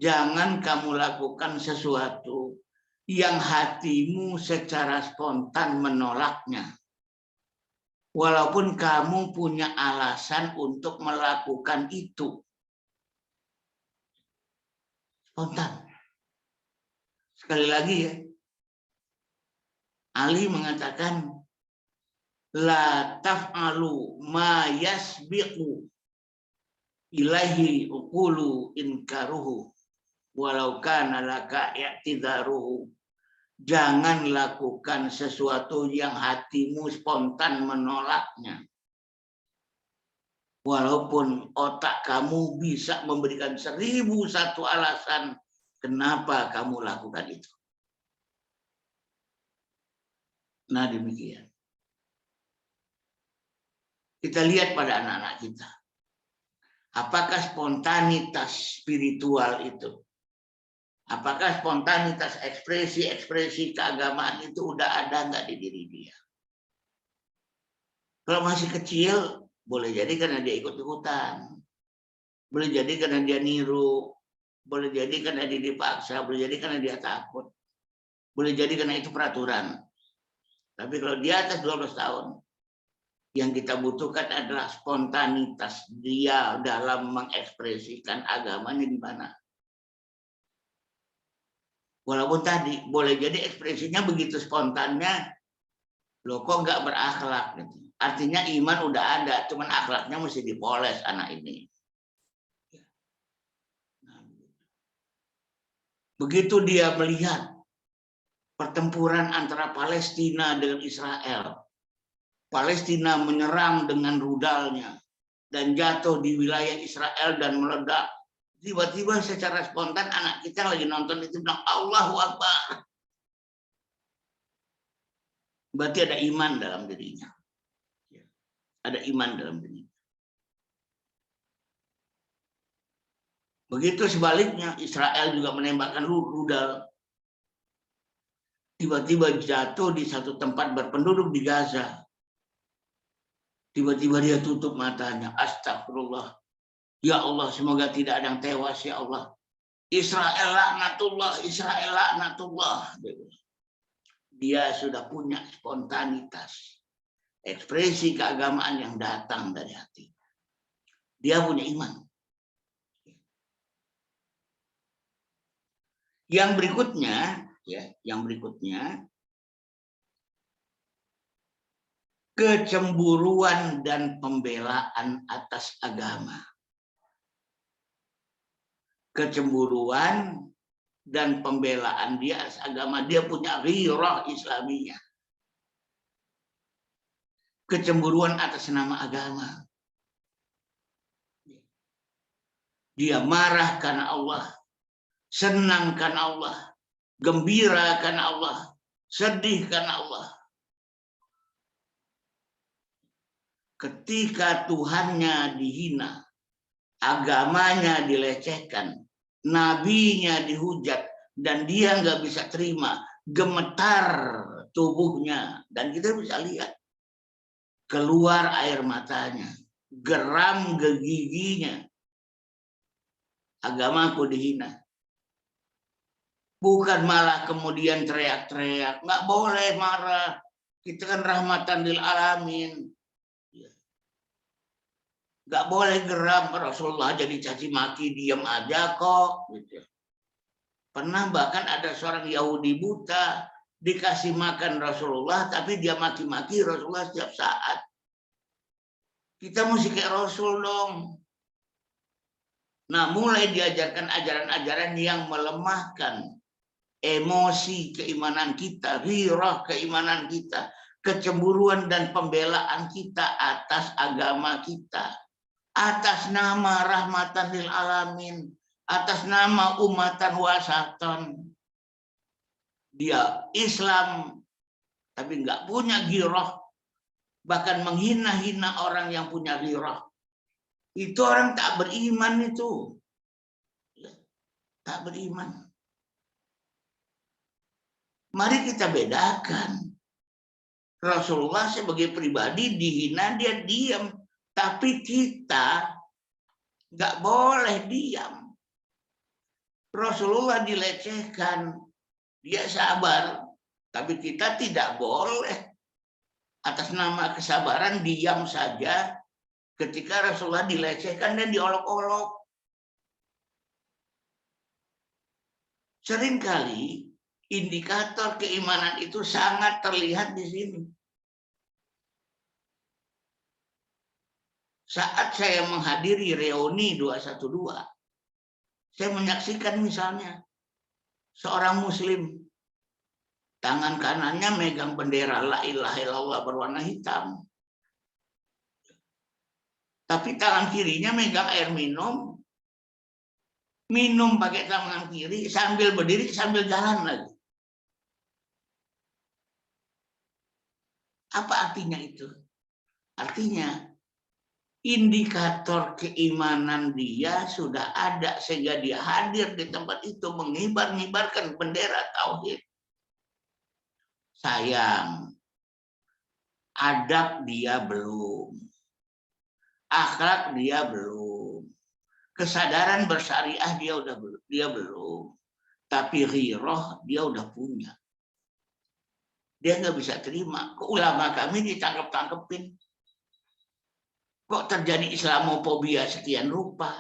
Jangan kamu lakukan sesuatu yang hatimu secara spontan menolaknya. Walaupun kamu punya alasan untuk melakukan itu. Spontan. Sekali lagi ya. Ali mengatakan, la taf'alu ma yasbiqu ilaihi uqulu inkaruhu walau kana laka i'tidaruhu. Jangan lakukan sesuatu yang hatimu spontan menolaknya. Walaupun otak kamu bisa memberikan 1001 alasan kenapa kamu lakukan itu. Nah, demikian. Kita lihat pada anak-anak kita. Apakah spontanitas spiritual itu? Apakah spontanitas ekspresi keagamaan itu udah ada nggak di diri dia? Kalau masih kecil, boleh jadi karena dia ikut-ikutan. Boleh jadi karena dia niru. Boleh jadi karena dia dipaksa. Boleh jadi karena dia takut. Boleh jadi karena itu peraturan. Tapi kalau di atas 12 tahun, yang kita butuhkan adalah spontanitas dia dalam mengekspresikan agamanya di mana. Walaupun tadi boleh jadi ekspresinya begitu spontannya, loh kok nggak berakhlak gitu. Artinya iman udah ada, cuman akhlaknya mesti dipoles anak ini. Begitu dia melihat pertempuran antara Palestina dengan Israel. Palestina menyerang dengan rudalnya dan jatuh di wilayah Israel dan meledak. Tiba-tiba secara spontan anak kita lagi nonton itu bilang Allahu Akbar. Berarti ada iman dalam dirinya. Ada iman dalam dirinya. Begitu sebaliknya Israel juga menembakkan rudal. Tiba-tiba jatuh di satu tempat berpenduduk di Gaza. Tiba-tiba dia tutup matanya. Astagfirullah. Ya Allah, semoga tidak ada yang tewas ya Allah. Israel laknatullah, Israel laknatullah. Dia sudah punya spontanitas, ekspresi keagamaan yang datang dari hati. Dia punya iman. Yang berikutnya, kecemburuan dan pembelaan atas agama. Kecemburuan dan pembelaan dia atas agama. Dia punya ghirah Islamiyah. Kecemburuan atas nama agama. Dia marah karena Allah, senang karena Allah, gembira karena Allah, sedih karena Allah. Ketika Tuhannya dihina, agamanya dilecehkan, nabinya dihujat, dan dia nggak bisa terima, gemetar tubuhnya, dan kita bisa lihat keluar air matanya, geram giginya. Agamaku dihina. Bukan malah kemudian teriak-teriak, nggak boleh marah. Kita kan rahmatan lil alamin. Nggak boleh geram, Rasulullah jadi caci maki, diam aja kok. Pernah bahkan ada seorang Yahudi buta, dikasih makan Rasulullah, tapi dia maki-maki Rasulullah setiap saat. Kita mesti kayak Rasul dong. Nah, mulai diajarkan ajaran-ajaran yang melemahkan emosi keimanan kita, ghirah keimanan kita, kecemburuan dan pembelaan kita atas agama kita, atas nama rahmatan lil alamin, atas nama umatan wasatan. Dia Islam, tapi nggak punya ghirah, bahkan menghina-hina orang yang punya ghirah. Itu orang tak beriman itu. Tak beriman. Mari kita bedakan. Rasulullah sebagai pribadi dihina, dia diam. Tapi kita nggak boleh diam. Rasulullah dilecehkan, dia sabar. Tapi kita tidak boleh atas nama kesabaran diam saja ketika Rasulullah dilecehkan dan diolok-olok. Seringkali indikator keimanan itu sangat terlihat di sini. Saat saya menghadiri reuni 212, saya menyaksikan misalnya seorang muslim, tangan kanannya megang bendera la ilaha illallah berwarna hitam. Tapi tangan kirinya megang air minum, minum pakai tangan kiri, sambil berdiri, sambil jalan lagi. Apa artinya itu? Artinya, indikator keimanan dia sudah ada, sehingga dia hadir di tempat itu, mengibar-ngibarkan bendera tauhid. Sayang, adab dia belum. Akhlak dia belum, kesadaran bersyariah dia belum, tapi ghirah dia udah punya. Dia nggak bisa terima. Kok ulama kami ditangkep-tangkepin? Kok terjadi Islamofobia sekian rupa?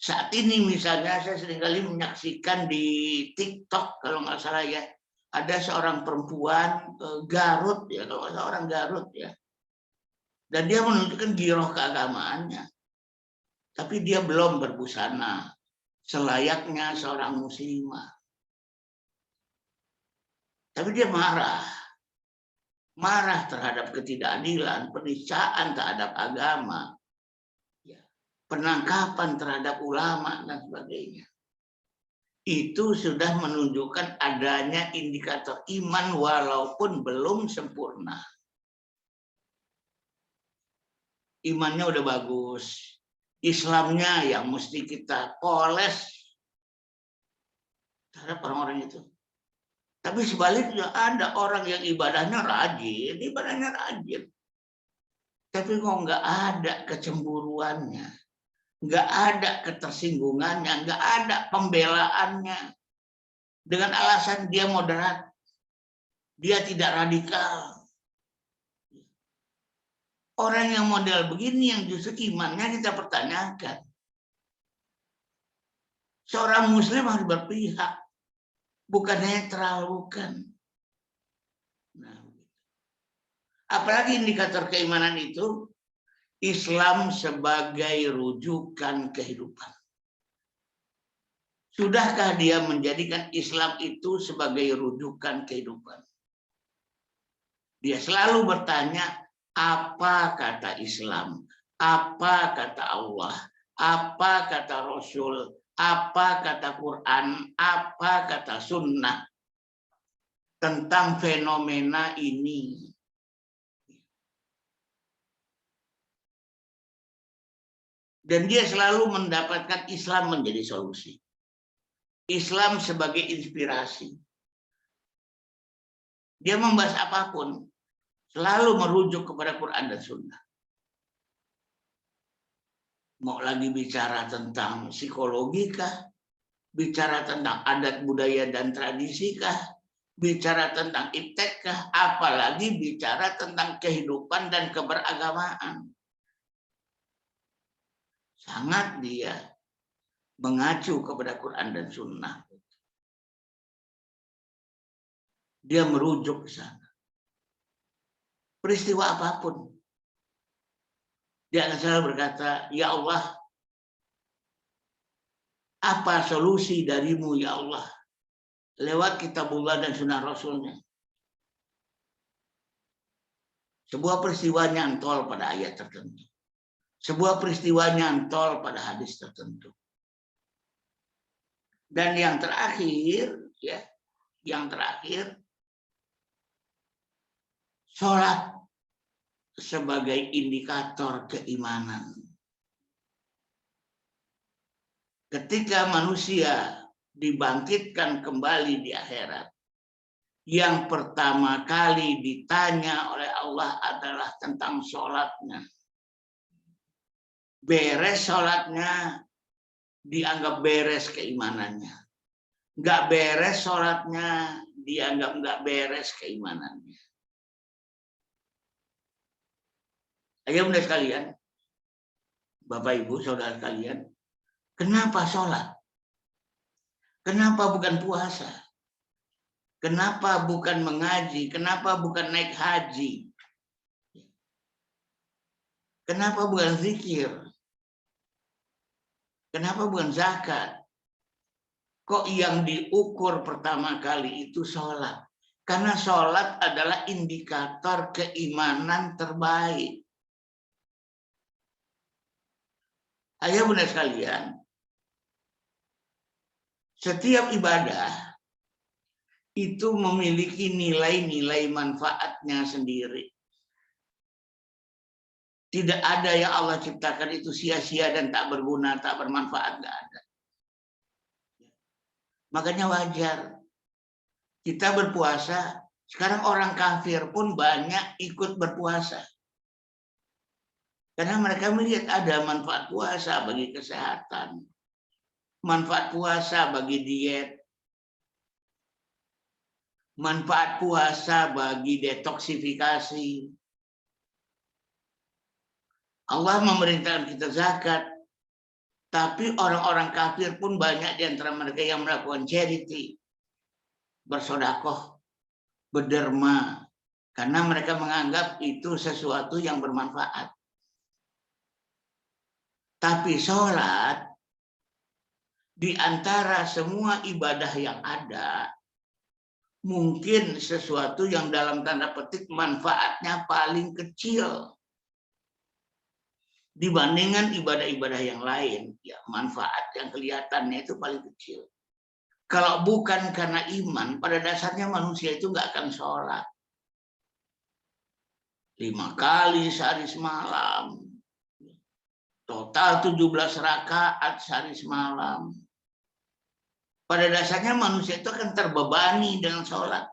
Saat ini misalnya saya seringkali menyaksikan di TikTok kalau nggak salah ya, ada seorang perempuan Garut ya, kalau nggak salah orang Garut ya, dan dia menunjukkan ghirah keagamaannya, tapi dia belum berbusana selayaknya seorang muslimah. Tapi dia marah terhadap ketidakadilan, penistaan terhadap agama, penangkapan terhadap ulama dan sebagainya. Itu sudah menunjukkan adanya indikator iman walaupun belum sempurna. Imannya udah bagus, Islamnya yang mesti kita poles terhadap orang-orang itu. Tapi sebaliknya ada orang yang ibadahnya rajin, Tapi kok nggak ada kecemburuannya, nggak ada ketersinggungannya, nggak ada pembelaannya. Dengan alasan dia moderat, dia tidak radikal. Orang yang model begini yang justru imannya kita pertanyakan. Seorang muslim harus berpihak, bukan netral, bukan. Nah, apalagi indikator keimanan itu, Islam sebagai rujukan kehidupan. Sudahkah dia menjadikan Islam itu sebagai rujukan kehidupan? Dia selalu bertanya, apa kata Islam? Apa kata Allah? Apa kata Rasul? Apa kata Quran? Apa kata Sunnah tentang fenomena ini? Dan dia selalu mendapatkan Islam menjadi solusi. Islam sebagai inspirasi. Dia membahas apapun, selalu merujuk kepada Quran dan Sunnah. Mau lagi bicara tentang psikologi kah? Bicara tentang adat budaya dan tradisi kah? Bicara tentang iptek kah? Apalagi bicara tentang kehidupan dan keberagamaan. Sangat dia mengacu kepada Quran dan Sunnah. Dia merujuk ke sana. Peristiwa apapun, dia akan selalu berkata, ya Allah, apa solusi darimu ya Allah? Lewat kitabullah dan sunnah Rasulnya. Sebuah peristiwa nyantol pada ayat tertentu. Sebuah peristiwa nyantol pada hadis tertentu. Dan yang terakhir, ya, yang terakhir, sholat sebagai indikator keimanan. Ketika manusia dibangkitkan kembali di akhirat, yang pertama kali ditanya oleh Allah adalah tentang sholatnya. Beres sholatnya, dianggap beres keimanannya. Nggak beres sholatnya, dianggap nggak beres keimanannya. Ayo bunda sekalian, Bapak Ibu saudara sekalian, kenapa sholat? Kenapa bukan puasa? Kenapa bukan mengaji? Kenapa bukan naik haji? Kenapa bukan zikir? Kenapa bukan zakat? Kok yang diukur pertama kali itu sholat? Karena sholat adalah indikator keimanan terbaik. Ayo bunda sekalian, setiap ibadah itu memiliki nilai-nilai manfaatnya sendiri. Tidak ada yang Allah ciptakan itu sia-sia dan tak berguna, tak bermanfaat, nggak ada. Makanya wajar kita berpuasa. Sekarang orang kafir pun banyak ikut berpuasa. Karena mereka melihat ada manfaat puasa bagi kesehatan, manfaat puasa bagi diet, manfaat puasa bagi detoksifikasi. Allah memerintahkan kita zakat, tapi orang-orang kafir pun banyak di antara mereka yang melakukan charity, bersedekah, berderma, karena mereka menganggap itu sesuatu yang bermanfaat. Tapi sholat, di antara semua ibadah yang ada, mungkin sesuatu yang dalam tanda petik manfaatnya paling kecil dibandingkan ibadah-ibadah yang lain. Ya, manfaat yang kelihatannya itu paling kecil. Kalau bukan karena iman, pada dasarnya manusia itu nggak akan sholat 5 kali sehari semalam. Total 17 rakaat sehari semalam. Pada dasarnya manusia itu akan terbebani dengan sholat.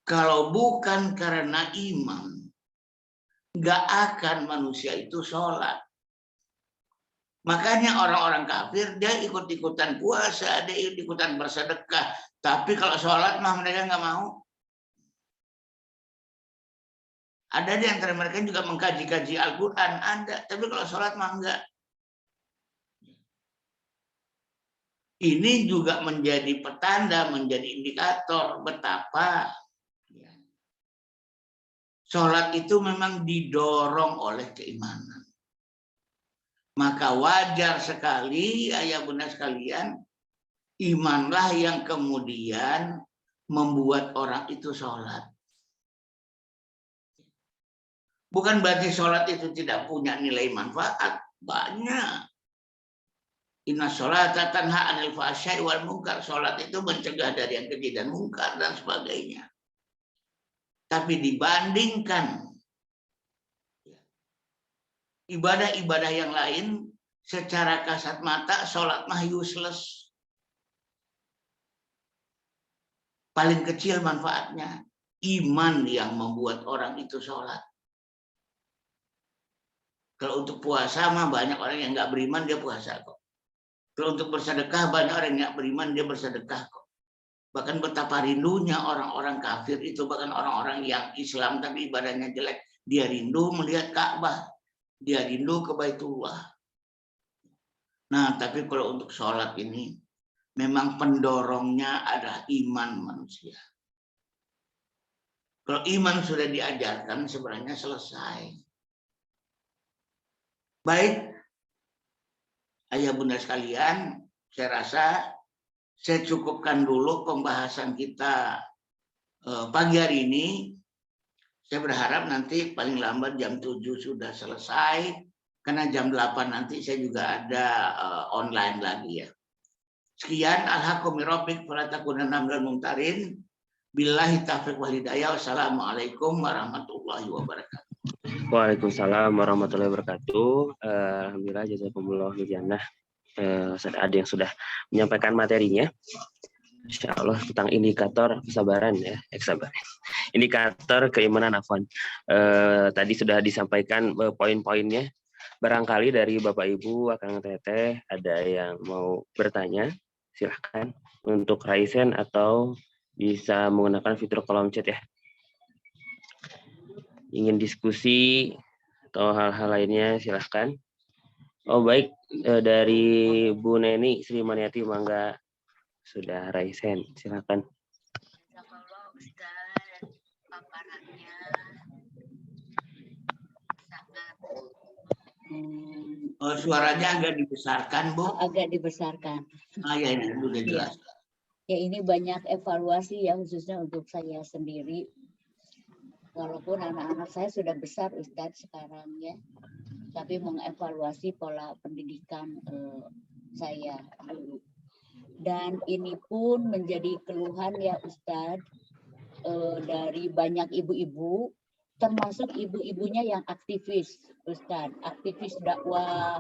Kalau bukan karena iman, nggak akan manusia itu sholat. Makanya orang-orang kafir dia ikut-ikutan puasa, dia ikut-ikutan bersedekah. Tapi kalau sholat mah mereka nggak mau. Ada di antara mereka juga mengkaji-kaji Al-Quran, ada. Tapi kalau sholat mah enggak. Ini juga menjadi petanda, menjadi indikator betapa sholat itu memang didorong oleh keimanan. Maka wajar sekali, ayah bunda sekalian, imanlah yang kemudian membuat orang itu sholat. Bukan berarti sholat itu tidak punya nilai manfaat, banyak. Inna sholata tanha 'anil fahsya'i wal munkar. Sholat itu mencegah dari yang keji dan mungkar dan sebagainya. Tapi dibandingkan ibadah-ibadah yang lain, secara kasat mata sholat mah useless. Paling kecil manfaatnya, iman yang membuat orang itu sholat. Kalau untuk puasa mah banyak orang yang nggak beriman dia puasa kok. Kalau untuk bersedekah banyak orang yang nggak beriman dia bersedekah kok. Bahkan betapa rindunya orang-orang kafir itu, bahkan orang-orang yang Islam tapi ibadahnya jelek, dia rindu melihat Ka'bah, dia rindu ke Baitullah. Nah, tapi kalau untuk sholat ini memang pendorongnya adalah iman manusia. Kalau iman sudah diajarkan sebenarnya selesai. Baik, ayah bunda sekalian, saya rasa saya cukupkan dulu pembahasan kita pagi hari ini. Saya berharap nanti paling lambat jam 7 sudah selesai, karena jam 8 nanti saya juga ada online lagi ya. Sekian, alhaqu mirobik, falatakunanna minal mumtarin. Billahi taufiq wal hidayah. Wassalamualaikum warahmatullahi wabarakatuh. Waalaikumsalam warahmatullahi wabarakatuh. Alhamdulillah, jazakumullah khairan. Ada yang sudah menyampaikan materinya, insya Allah, tentang indikator kesabaran ya, indikator keimanan afwan. Tadi sudah disampaikan poin-poinnya. Barangkali dari Bapak Ibu, Akang Teteh, ada yang mau bertanya, silahkan untuk Raisen atau bisa menggunakan fitur kolom chat ya. Ingin diskusi atau hal-hal lainnya silahkan. Oh baik, dari Bu Neni Sri Maniati, mangga sudah Raisen, silakan. Jazakallah Ustaz, paparannya sangat. Suaranya agak dibesarkan, Bu. Agak dibesarkan. Ya, ini sudah jelas. Ya, ini banyak evaluasi ya, khususnya untuk saya sendiri. Walaupun anak-anak saya sudah besar Ustadz sekarang ya, tapi mengevaluasi pola pendidikan saya dulu. Dan ini pun menjadi keluhan ya Ustadz dari banyak ibu-ibu, termasuk ibu-ibunya yang aktivis Ustadz, aktivis dakwah,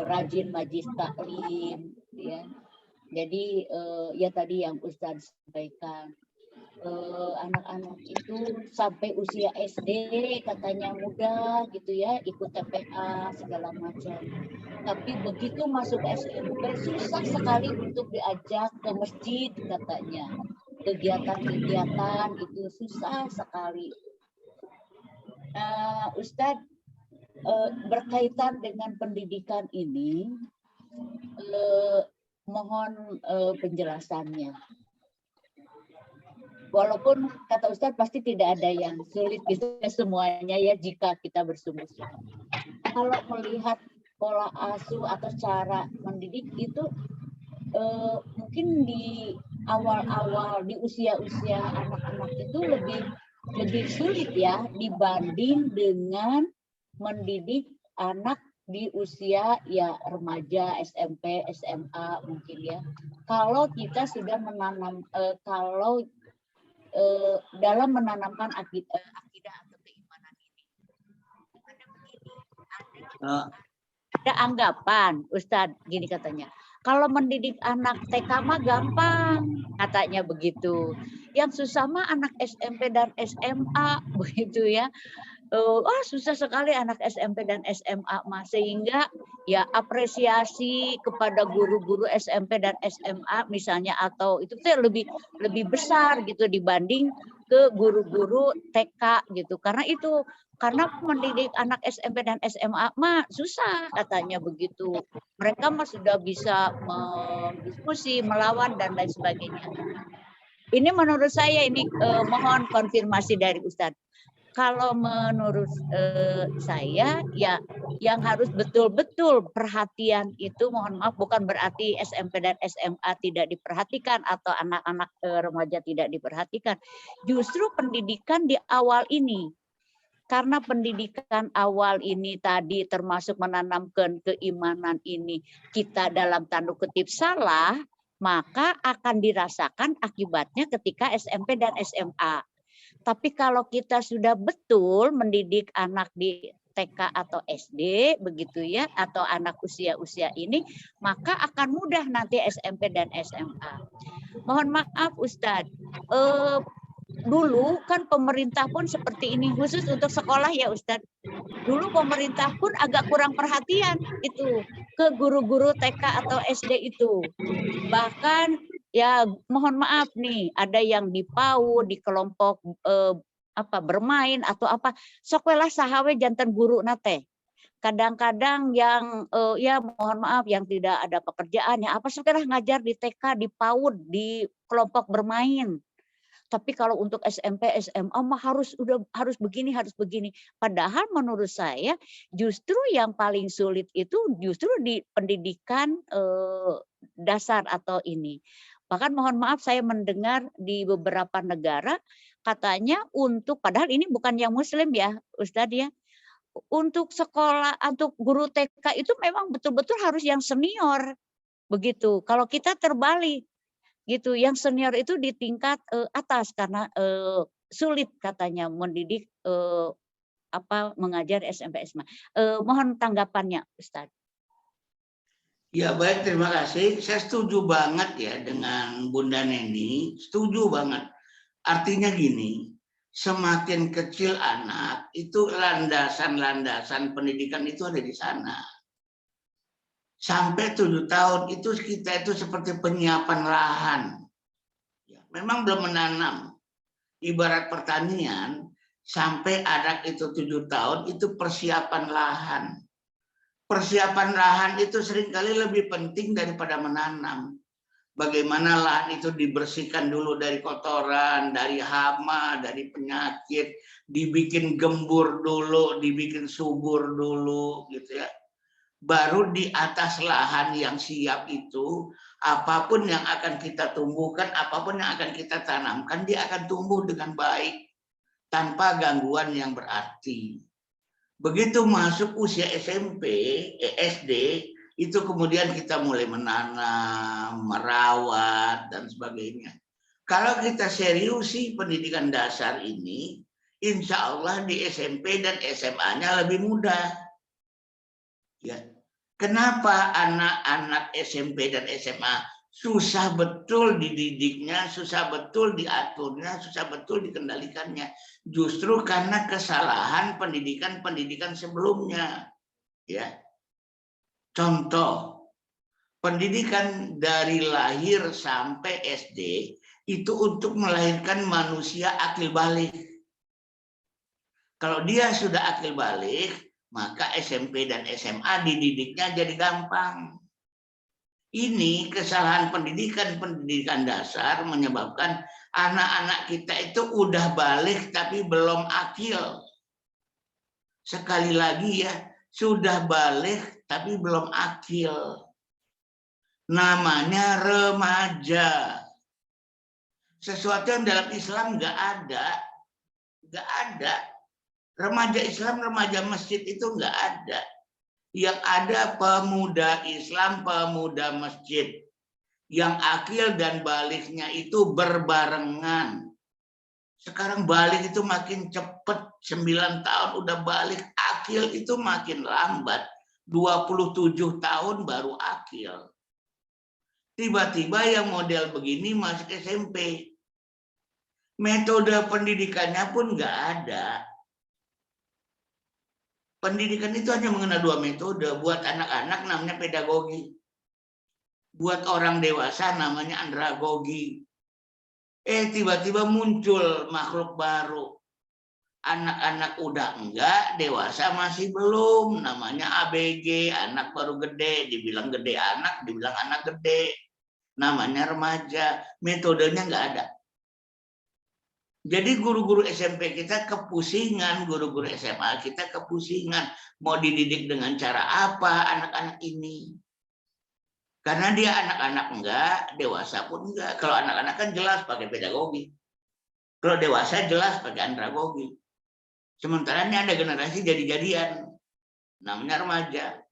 rajin majlis taklim ya. Jadi ya tadi yang Ustadz sampaikan, anak-anak itu sampai usia SD katanya mudah gitu ya, ikut TPA segala macam. Tapi begitu masuk SMP susah sekali untuk diajak ke masjid katanya. Kegiatan-kegiatan itu susah sekali. Ustadz, berkaitan dengan pendidikan ini, mohon penjelasannya. Walaupun kata Ustadz pasti tidak ada yang sulit gitu semuanya ya jika kita bersungguh-sungguh. Kalau melihat pola asuh atau cara mendidik itu mungkin di awal-awal di usia-usia anak-anak itu lebih sulit ya dibanding dengan mendidik anak di usia ya remaja, SMP, SMA mungkin ya. Kalau kita sudah menanam dalam menanamkan akidah atau keimanan ini. Ada anggapan, Ustadz, gini katanya, kalau mendidik anak TK mah gampang, katanya begitu. Yang susah mah anak SMP dan SMA, begitu ya. susah sekali anak SMP dan SMA, Mas. Sehingga ya apresiasi kepada guru-guru SMP dan SMA misalnya, atau itu tuh lebih besar gitu dibanding ke guru-guru TK gitu. Karena mendidik anak SMP dan SMA mah susah katanya begitu. Mereka mah sudah bisa mendiskusi, melawan dan lain sebagainya. Ini menurut saya ini mohon konfirmasi dari Ustadz. Kalau menurut saya ya yang harus betul-betul perhatian itu, mohon maaf, bukan berarti SMP dan SMA tidak diperhatikan atau anak-anak remaja tidak diperhatikan. Justru pendidikan di awal ini. Karena pendidikan awal ini tadi termasuk menanamkan keimanan ini kita dalam tanda kutip salah, maka akan dirasakan akibatnya ketika SMP dan SMA. Tapi kalau kita sudah betul mendidik anak di TK atau SD begitu ya, atau anak usia-usia ini, maka akan mudah nanti SMP dan SMA. Mohon maaf Ustadz, dulu kan pemerintah pun seperti ini, khusus untuk sekolah ya Ustadz. Dulu pemerintah pun agak kurang perhatian itu ke guru-guru TK atau SD itu. Bahkan ya mohon maaf nih, ada yang di PAUD, di kelompok bermain atau apa, sok welah sahawe janten guru nate. Kadang-kadang yang ya mohon maaf yang tidak ada pekerjaan ya apa sekarang ngajar di TK, di PAUD, di kelompok bermain. Tapi kalau untuk SMP, SMA mah harus begini, harus begini. Padahal menurut saya justru yang paling sulit itu justru di pendidikan dasar atau ini. Bahkan mohon maaf saya mendengar di beberapa negara katanya padahal ini bukan yang Muslim ya Ustadz ya. Untuk sekolah, untuk guru TK itu memang betul-betul harus yang senior. Begitu. Kalau kita terbalik. Gitu, yang senior itu di tingkat atas karena sulit katanya mendidik mengajar SMP SMA. Mohon tanggapannya, Ustadz. Ya baik, terima kasih. Saya setuju banget ya dengan Bunda Neni, setuju banget. Artinya gini, semakin kecil anak itu landasan pendidikan itu ada di sana. Sampai 7 tahun itu kita itu seperti penyiapan lahan. Ya, memang belum menanam. Ibarat pertanian, sampai anak itu 7 tahun itu persiapan lahan. Persiapan lahan itu seringkali lebih penting daripada menanam. Bagaimana lahan itu dibersihkan dulu dari kotoran, dari hama, dari penyakit, dibikin gembur dulu, dibikin subur dulu, gitu ya. Baru di atas lahan yang siap itu, apapun yang akan kita tumbuhkan, apapun yang akan kita tanamkan, dia akan tumbuh dengan baik, tanpa gangguan yang berarti. Begitu masuk usia SMP, SD, itu kemudian kita mulai menanam, merawat, dan sebagainya. Kalau kita seriusi pendidikan dasar ini, insya Allah di SMP dan SMA-nya lebih mudah. Ya, kenapa anak-anak SMP dan SMA susah betul dididiknya, susah betul diaturnya, susah betul dikendalikannya? Justru karena kesalahan pendidikan sebelumnya. Ya, contoh, pendidikan dari lahir sampai SD itu untuk melahirkan manusia akil balik. Kalau dia sudah akil balik, maka SMP dan SMA dididiknya jadi gampang. Ini kesalahan pendidikan dasar menyebabkan anak-anak kita itu udah balik tapi belum akil. Sekali lagi ya, sudah balik tapi belum akil. Namanya remaja. Sesuatu yang dalam Islam nggak ada. Remaja Islam, remaja masjid itu nggak ada. Yang ada pemuda Islam, pemuda masjid. Yang akil dan baliknya itu berbarengan. Sekarang balik itu makin cepat, 9 tahun udah balik. Akil itu makin lambat, 27 tahun baru akil. Tiba-tiba yang model begini masuk SMP. Metode pendidikannya pun nggak ada. Pendidikan itu hanya mengenal 2 metode. Buat anak-anak namanya pedagogi. Buat orang dewasa namanya andragogi. Tiba-tiba muncul makhluk baru. Anak-anak udah enggak, dewasa masih belum. Namanya ABG, anak baru gede. Dibilang gede anak, dibilang anak gede. Namanya remaja. Metodenya enggak ada. Jadi guru-guru SMP kita kepusingan, guru-guru SMA kita kepusingan. Mau dididik dengan cara apa anak-anak ini? Karena dia anak-anak enggak, dewasa pun enggak. Kalau anak-anak kan jelas pakai pedagogi. Kalau dewasa jelas pakai andragogi. Sementara ini ada generasi jadi-jadian. Namanya remaja.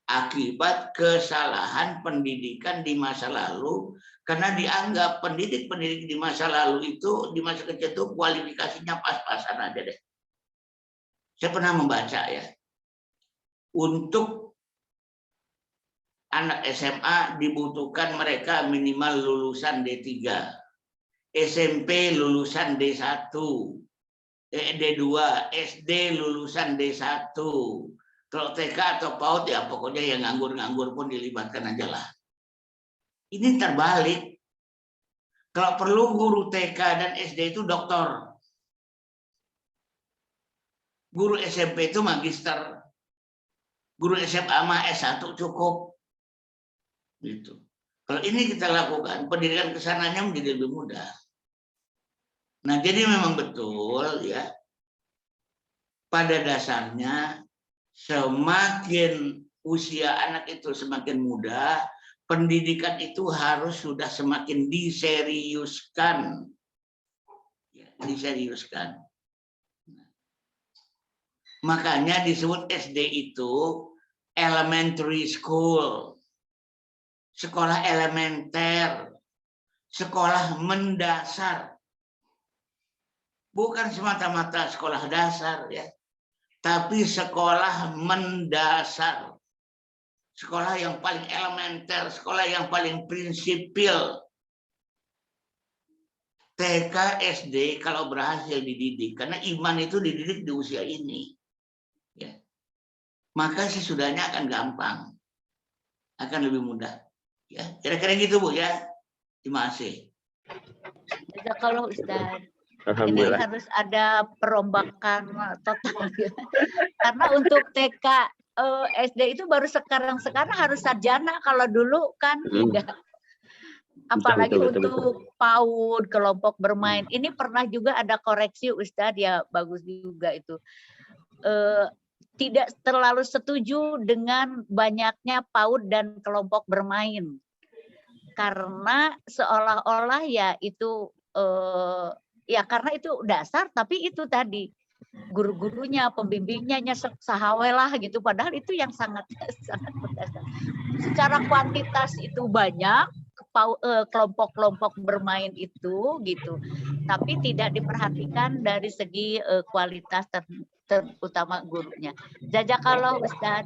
Akibat kesalahan pendidikan di masa lalu. Karena dianggap pendidik-pendidik di masa lalu itu, di masa kecil itu kualifikasinya pas-pasan aja deh. Saya pernah membaca ya. Untuk anak SMA dibutuhkan mereka minimal lulusan D3. SMP lulusan D1. D2, SD lulusan D1. Kalau TK atau PAUD ya pokoknya yang nganggur-nganggur pun dilibatkan aja lah. Ini terbalik. Kalau perlu guru TK dan SD itu doktor. Guru SMP itu magister. Guru SMA mah S1 cukup. Gitu. Kalau ini kita lakukan, pendidikan kesananya menjadi lebih mudah. Nah, jadi memang betul ya. Pada dasarnya semakin usia anak itu semakin muda, pendidikan itu harus sudah semakin diseriuskan. Ya, diseriuskan. Makanya disebut SD itu elementary school. Sekolah elementer. Sekolah mendasar. Bukan semata-mata sekolah dasar ya. Tapi sekolah mendasar. Sekolah yang paling elementer, sekolah yang paling prinsipil. TK, SD kalau berhasil dididik, karena iman itu dididik di usia ini. Ya. Maka sesudahnya akan gampang. Akan lebih mudah. Ya, kira-kira gitu Bu ya. Terima kasih. Kalau Ustaz. Ini Alhamdulillah. harus ada perombakan total. Karena untuk TK, SD itu baru sekarang harus sarjana. Kalau dulu kan tidak. Apalagi untuk PAUD, kelompok bermain. Ini pernah juga ada koreksi Ustadz, ya bagus juga itu. Tidak terlalu setuju dengan banyaknya PAUD dan kelompok bermain. Karena seolah-olah ya itu ya karena itu dasar, tapi itu tadi guru-gurunya, pembimbingnya sahawelah gitu, padahal itu yang sangat berdasar. Secara kuantitas itu banyak kelompok-kelompok bermain itu gitu, tapi tidak diperhatikan dari segi kualitas terutama gurunya. Jazakallah Ustaz.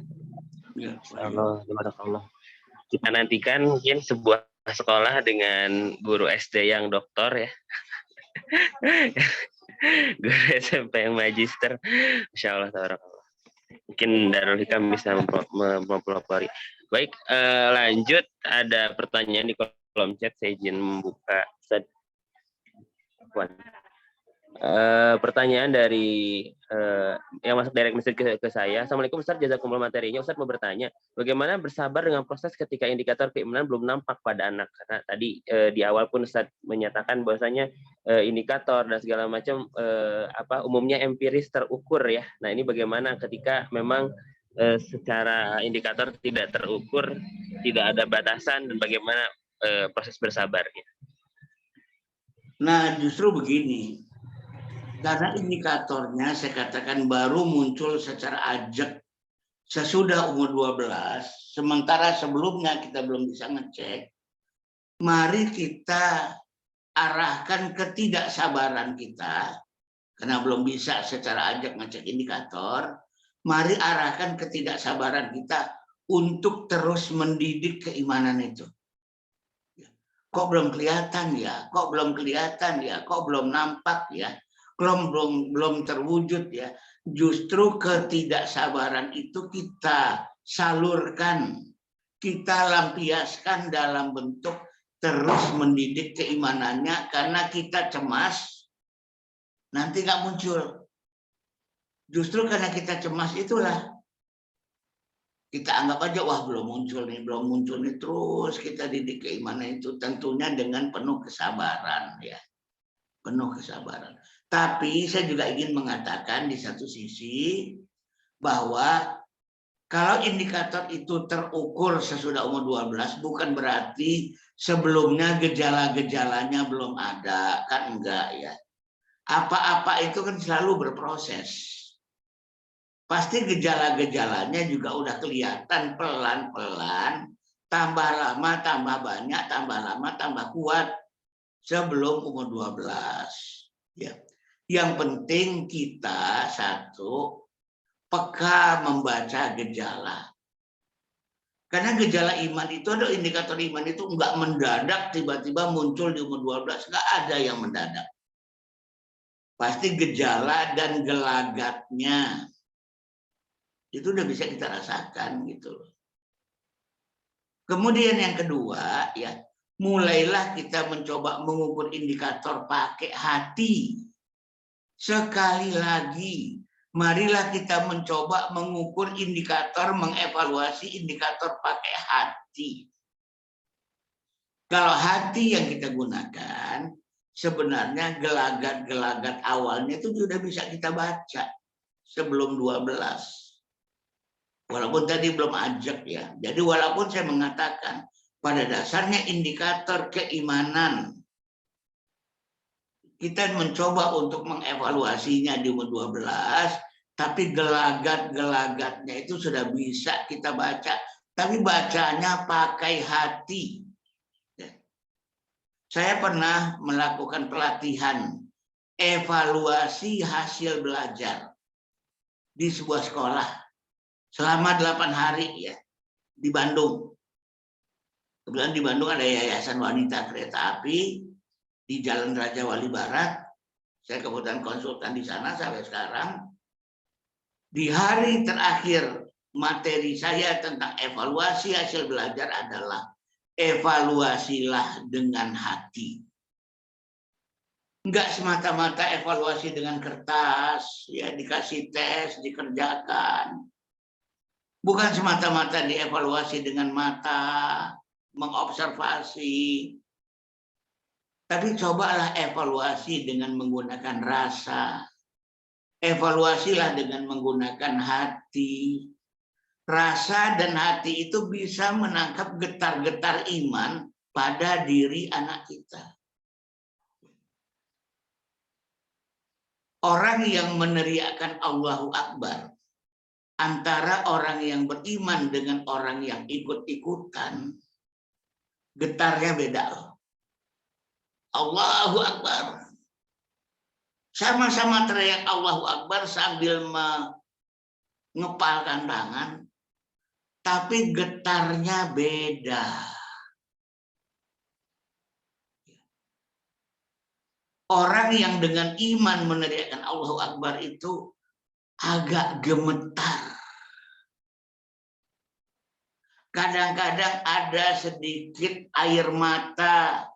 Allah. Kita nantikan mungkin sebuah sekolah dengan guru SD yang doktor ya. Guru SMP yang magister, Masya Allah, tabarakallah. Mungkin Darul Hikam bisa mempelopori. Baik, lanjut. Ada pertanyaan di kolom chat, saya izin membuka. Pertanyaan dari yang masuk direct message ke saya. Assalamualaikum Ustaz, jazakumullah materinya. Ustaz mau bertanya, bagaimana bersabar dengan proses ketika indikator keimanan belum nampak pada anak? Karena tadi di awal pun Ustaz menyatakan bahwasanya indikator dan segala macam umumnya empiris terukur ya. Nah, ini bagaimana ketika memang secara indikator tidak terukur, tidak ada batasan, dan bagaimana proses bersabarnya? Nah, justru begini. Karena indikatornya saya katakan baru muncul secara ajak sesudah umur 12, sementara sebelumnya kita belum bisa ngecek. Mari kita arahkan ketidaksabaran kita, karena belum bisa secara ajak ngecek indikator, mari arahkan ketidaksabaran kita untuk terus mendidik keimanan itu. Kok belum kelihatan ya? Kok belum kelihatan ya? Kok belum nampak ya? Belum terwujud ya. justru ketidaksabaran itu kita salurkan, kita lampiaskan dalam bentuk terus mendidik keimanannya, karena kita cemas nanti nggak muncul. Justru karena kita cemas itulah kita anggap aja, wah belum muncul nih, terus kita didik keimanan itu tentunya dengan penuh kesabaran ya, penuh kesabaran. Tapi saya juga ingin mengatakan di satu sisi bahwa kalau indikator itu terukur sesudah umur 12 bukan berarti sebelumnya gejala-gejalanya belum ada, kan enggak ya. Apa-apa itu kan selalu berproses. Pasti gejala-gejalanya juga udah kelihatan pelan-pelan, tambah lama, tambah banyak, tambah lama, tambah kuat sebelum umur 12. Ya. Yang penting kita satu, peka membaca gejala. Karena gejala iman itu ada indikator iman itu enggak mendadak tiba-tiba muncul di umur 12, enggak ada yang mendadak. Pasti gejala dan gelagatnya itu udah bisa kita rasakan gitu loh. Kemudian yang kedua ya, mulailah kita mencoba mengukur indikator pakai hati. Sekali lagi, marilah kita mencoba mengukur indikator, mengevaluasi indikator pakai hati. Kalau hati yang kita gunakan, sebenarnya gelagat-gelagat awalnya itu sudah bisa kita baca sebelum 12. Walaupun tadi belum ajak ya. Jadi walaupun saya mengatakan pada dasarnya indikator keimanan, kita mencoba untuk mengevaluasinya di umur 12, tapi gelagat-gelagatnya itu sudah bisa kita baca. Tapi bacanya pakai hati. Saya pernah melakukan pelatihan evaluasi hasil belajar di sebuah sekolah selama 8 hari ya di Bandung. Kebetulan di Bandung ada Yayasan Wanita Kereta Api di Jalan Raja Wali Barat. Saya kebetulan konsultan di sana sampai sekarang. Di hari terakhir materi saya tentang evaluasi hasil belajar adalah evaluasilah dengan hati. Enggak semata-mata evaluasi dengan kertas, ya dikasih tes, dikerjakan. Bukan semata-mata dievaluasi dengan mata, mengobservasi. Tapi cobalah evaluasi dengan menggunakan rasa. Evaluasilah dengan menggunakan hati. Rasa dan hati itu bisa menangkap getar-getar iman pada diri anak kita. Orang yang meneriakkan Allahu Akbar, antara orang yang beriman dengan orang yang ikut-ikutan, getarnya beda. Allahu Akbar. Sama-sama teriak Allahu Akbar sambil mengepalkan tangan, tapi getarnya beda. Orang yang dengan iman meneriakkan Allahu Akbar itu agak gemetar. Kadang-kadang ada sedikit air mata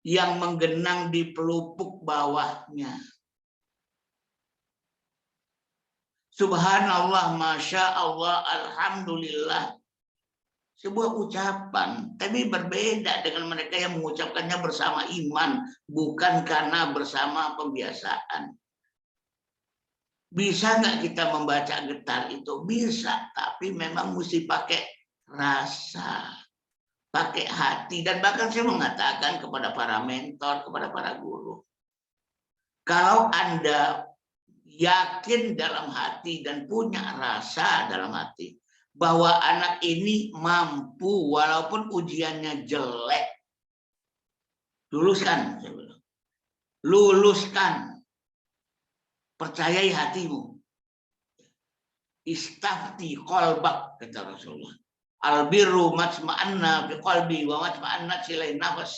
yang menggenang di pelupuk bawahnya. Subhanallah, Masya Allah, Alhamdulillah. Sebuah ucapan, tapi berbeda dengan mereka yang mengucapkannya bersama iman, bukan karena bersama pembiasaan. Bisa nggak kita membaca getar itu? Bisa, tapi memang mesti pakai rasa, pakai hati. Dan bahkan saya mengatakan kepada para mentor, kepada para guru, kalau Anda yakin dalam hati dan punya rasa dalam hati bahwa anak ini mampu walaupun ujiannya jelek, luluskan, saya bilang. Luluskan. Percayai hatimu. Istafti qalbak, kata Rasulullah. Albirru matma'anna bi qalbi wa matma'anna silai nafas.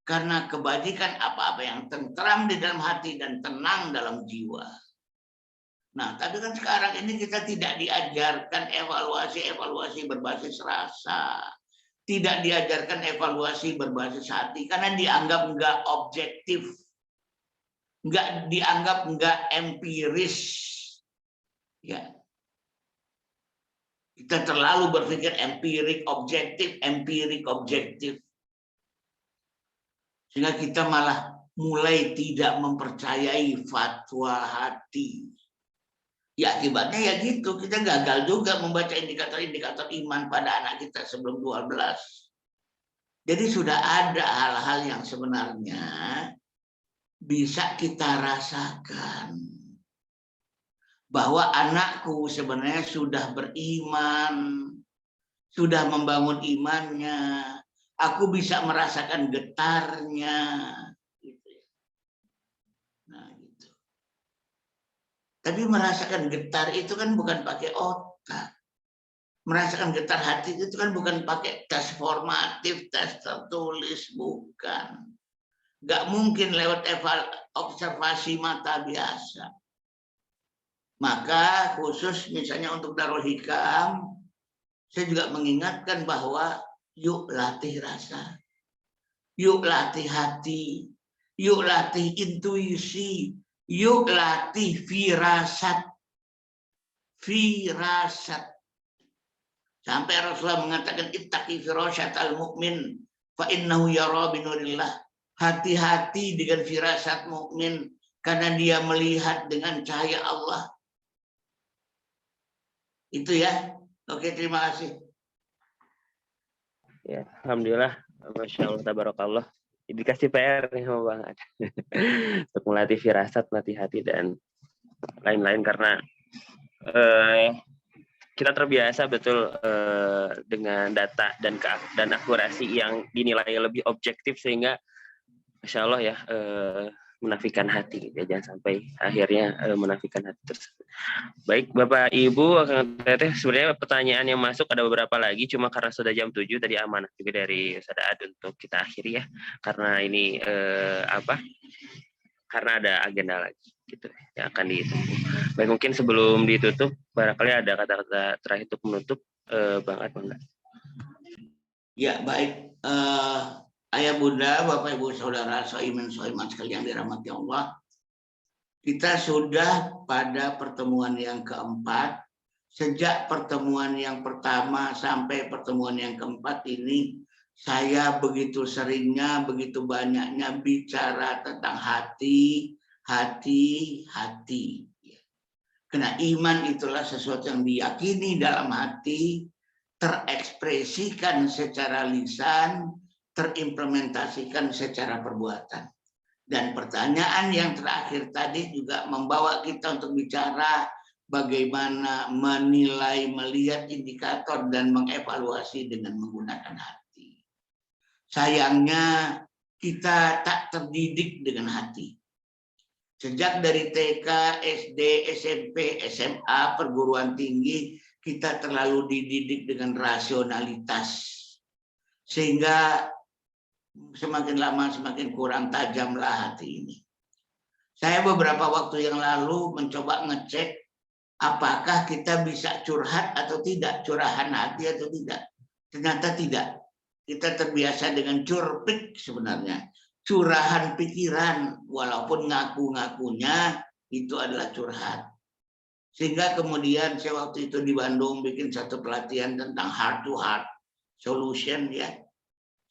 Karena kebajikan apa-apa yang tentram di dalam hati dan tenang dalam jiwa. Nah, tapi kan sekarang ini kita tidak diajarkan evaluasi berbasis rasa. Tidak diajarkan evaluasi berbasis hati karena dianggap nggak objektif. Dianggap nggak empiris. Ya. Kita terlalu berpikir empirik objektif. Sehingga kita malah mulai tidak mempercayai fatwa hati. Ya akibatnya ya gitu, kita gagal juga membaca indikator-indikator iman pada anak kita sebelum 12. Jadi sudah ada hal-hal yang sebenarnya bisa kita rasakan. Bahwa anakku sebenarnya sudah beriman, sudah membangun imannya, aku bisa merasakan getarnya. Tapi merasakan getar itu kan bukan pakai otak. Merasakan getar hati itu kan bukan pakai tes formatif, tes tertulis, bukan. Nggak mungkin lewat observasi mata biasa. Maka khusus misalnya untuk Darul Hikam, saya juga mengingatkan bahwa yuk latih rasa, yuk latih hati, yuk latih intuisi, yuk latih firasat. Firasat. Sampai Rasulullah mengatakan ittaqi firasyatal mu'min fa innahu yara binurillah. Hati-hati dengan firasat mukmin karena dia melihat dengan cahaya Allah. Itu ya. Oke, terima kasih. Ya, alhamdulillah, masya Allah, tabarakallah. Dikasih PR nih sama Bang Ad untuk melatih firasat, melatih hati dan lain-lain karena kita terbiasa betul dengan data dan akurasi yang dinilai lebih objektif sehingga masya Allah ya menafikan hati gitu ya. Jangan sampai akhirnya menafikan hati tersebut. Baik Bapak Ibu, Kang Teteh, sebenarnya pertanyaan yang masuk ada beberapa lagi, cuma karena sudah jam 7 tadi amanah juga dari Ustaz Ad untuk kita akhiri ya, karena ini karena ada agenda lagi gitu yang akan ditempuh. Baik, mungkin sebelum ditutup barangkali ada kata-kata terakhir untuk menutup Bang Ad. Ya baik, Ayah Bunda, Bapak Ibu Saudara, Soiman sekalian dirahmati Allah. Kita sudah pada pertemuan yang keempat. Sejak pertemuan yang pertama sampai pertemuan yang keempat ini, saya begitu seringnya, begitu banyaknya bicara tentang hati. Karena iman itulah sesuatu yang diyakini dalam hati, terekspresikan secara lisan, terimplementasikan secara perbuatan. Dan pertanyaan yang terakhir tadi juga membawa kita untuk bicara bagaimana menilai, melihat indikator dan mengevaluasi dengan menggunakan hati. Sayangnya kita tak terdidik dengan hati. Sejak dari TK, SD, SMP, SMA, perguruan tinggi, kita terlalu dididik dengan rasionalitas. Sehingga semakin lama semakin kurang tajamlah hati ini. Saya beberapa waktu yang lalu mencoba ngecek apakah kita bisa curhat atau tidak, curahan hati atau tidak. Ternyata tidak. Kita terbiasa dengan curpik sebenarnya. Curahan pikiran, walaupun ngaku-ngakunya itu adalah curhat. Sehingga kemudian saya waktu itu di Bandung bikin satu pelatihan tentang heart to heart solution ya.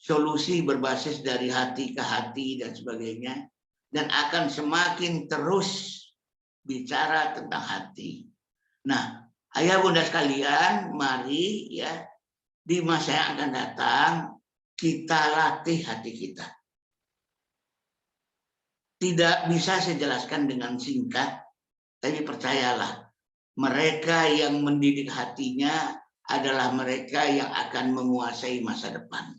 Solusi berbasis dari hati ke hati dan sebagainya, dan akan semakin terus bicara tentang hati. Nah, ayah bunda sekalian, mari ya di masa yang akan datang kita latih hati kita. Tidak bisa saya jelaskan dengan singkat, tapi percayalah, mereka yang mendidik hatinya adalah mereka yang akan menguasai masa depan.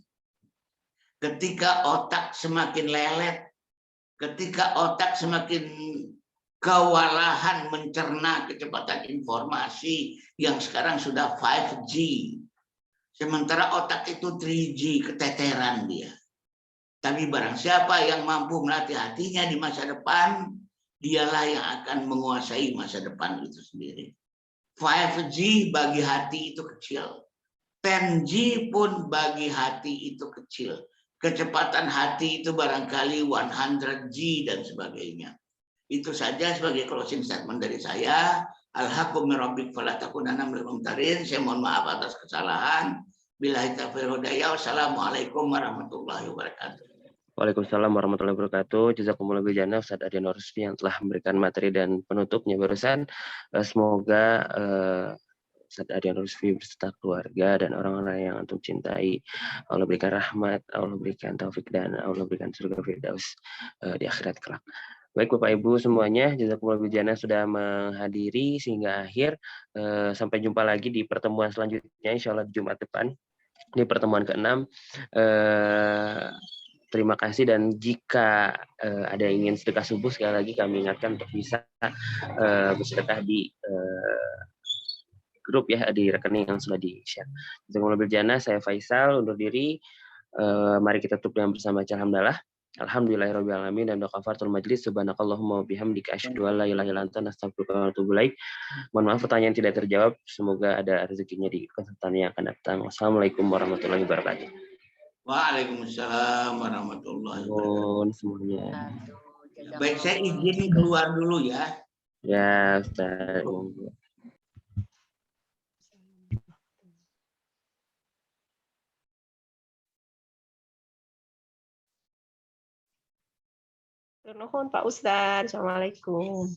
Ketika otak semakin lelet, ketika otak semakin kewalahan mencerna kecepatan informasi yang sekarang sudah 5G, sementara otak itu 3G, keteteran dia. Tapi barang siapa yang mampu melatih hatinya di masa depan, dialah yang akan menguasai masa depan itu sendiri. 5G bagi hati itu kecil. 10G pun bagi hati itu kecil. Kecepatan hati itu barangkali 100G dan sebagainya. Itu saja sebagai closing statement dari saya. Alhaqqu min rabbik fala takunanna minal mumtarin. Saya mohon maaf atas kesalahan. Billahi taufiq wal hidayah. Wassalamualaikum warahmatullahi wabarakatuh. Waalaikumsalam warahmatullahi wabarakatuh. Jazakumullah khairan Ustadz Ardian Rusfi yang telah memberikan materi dan penutupnya barusan. Semoga Ustadz Ardian Rusfi beserta keluarga dan orang-orang yang antum cintai, Allah berikan rahmat, Allah berikan taufik, dan Allah berikan surga firdaus di akhirat kelak. Baik Bapak Ibu semuanya, jazakumullah khairan sudah menghadiri sehingga akhir. Sampai jumpa lagi di pertemuan selanjutnya, insya Allah di Jumat depan, di pertemuan ke-6. Terima kasih, dan jika ada yang ingin sedekah subuh, sekali lagi kami ingatkan untuk bisa bersedekah di grup ya, di rekening yang sudah di-share. Jazakumullah khairan, saya Faisal undur diri. Mari kita tutup dengan bersama alhamdulillah. Alhamdulillahirabbil alamin dan kafartul majlis subhanakallahumma wa bihamdika asyhadu an la ilaha illa anta astaghfiruka wa atubu ilaik. Mohon maaf pertanyaan tidak terjawab, semoga ada rezekinya di kesempatan yang akan datang. Wassalamualaikum warahmatullahi wabarakatuh. Waalaikumsalam warahmatullahi wabarakatuh. Semuanya. Baik, saya izin keluar dulu ya. Ya, Ustaz. Nuhun Pak Ustadz. Assalamualaikum.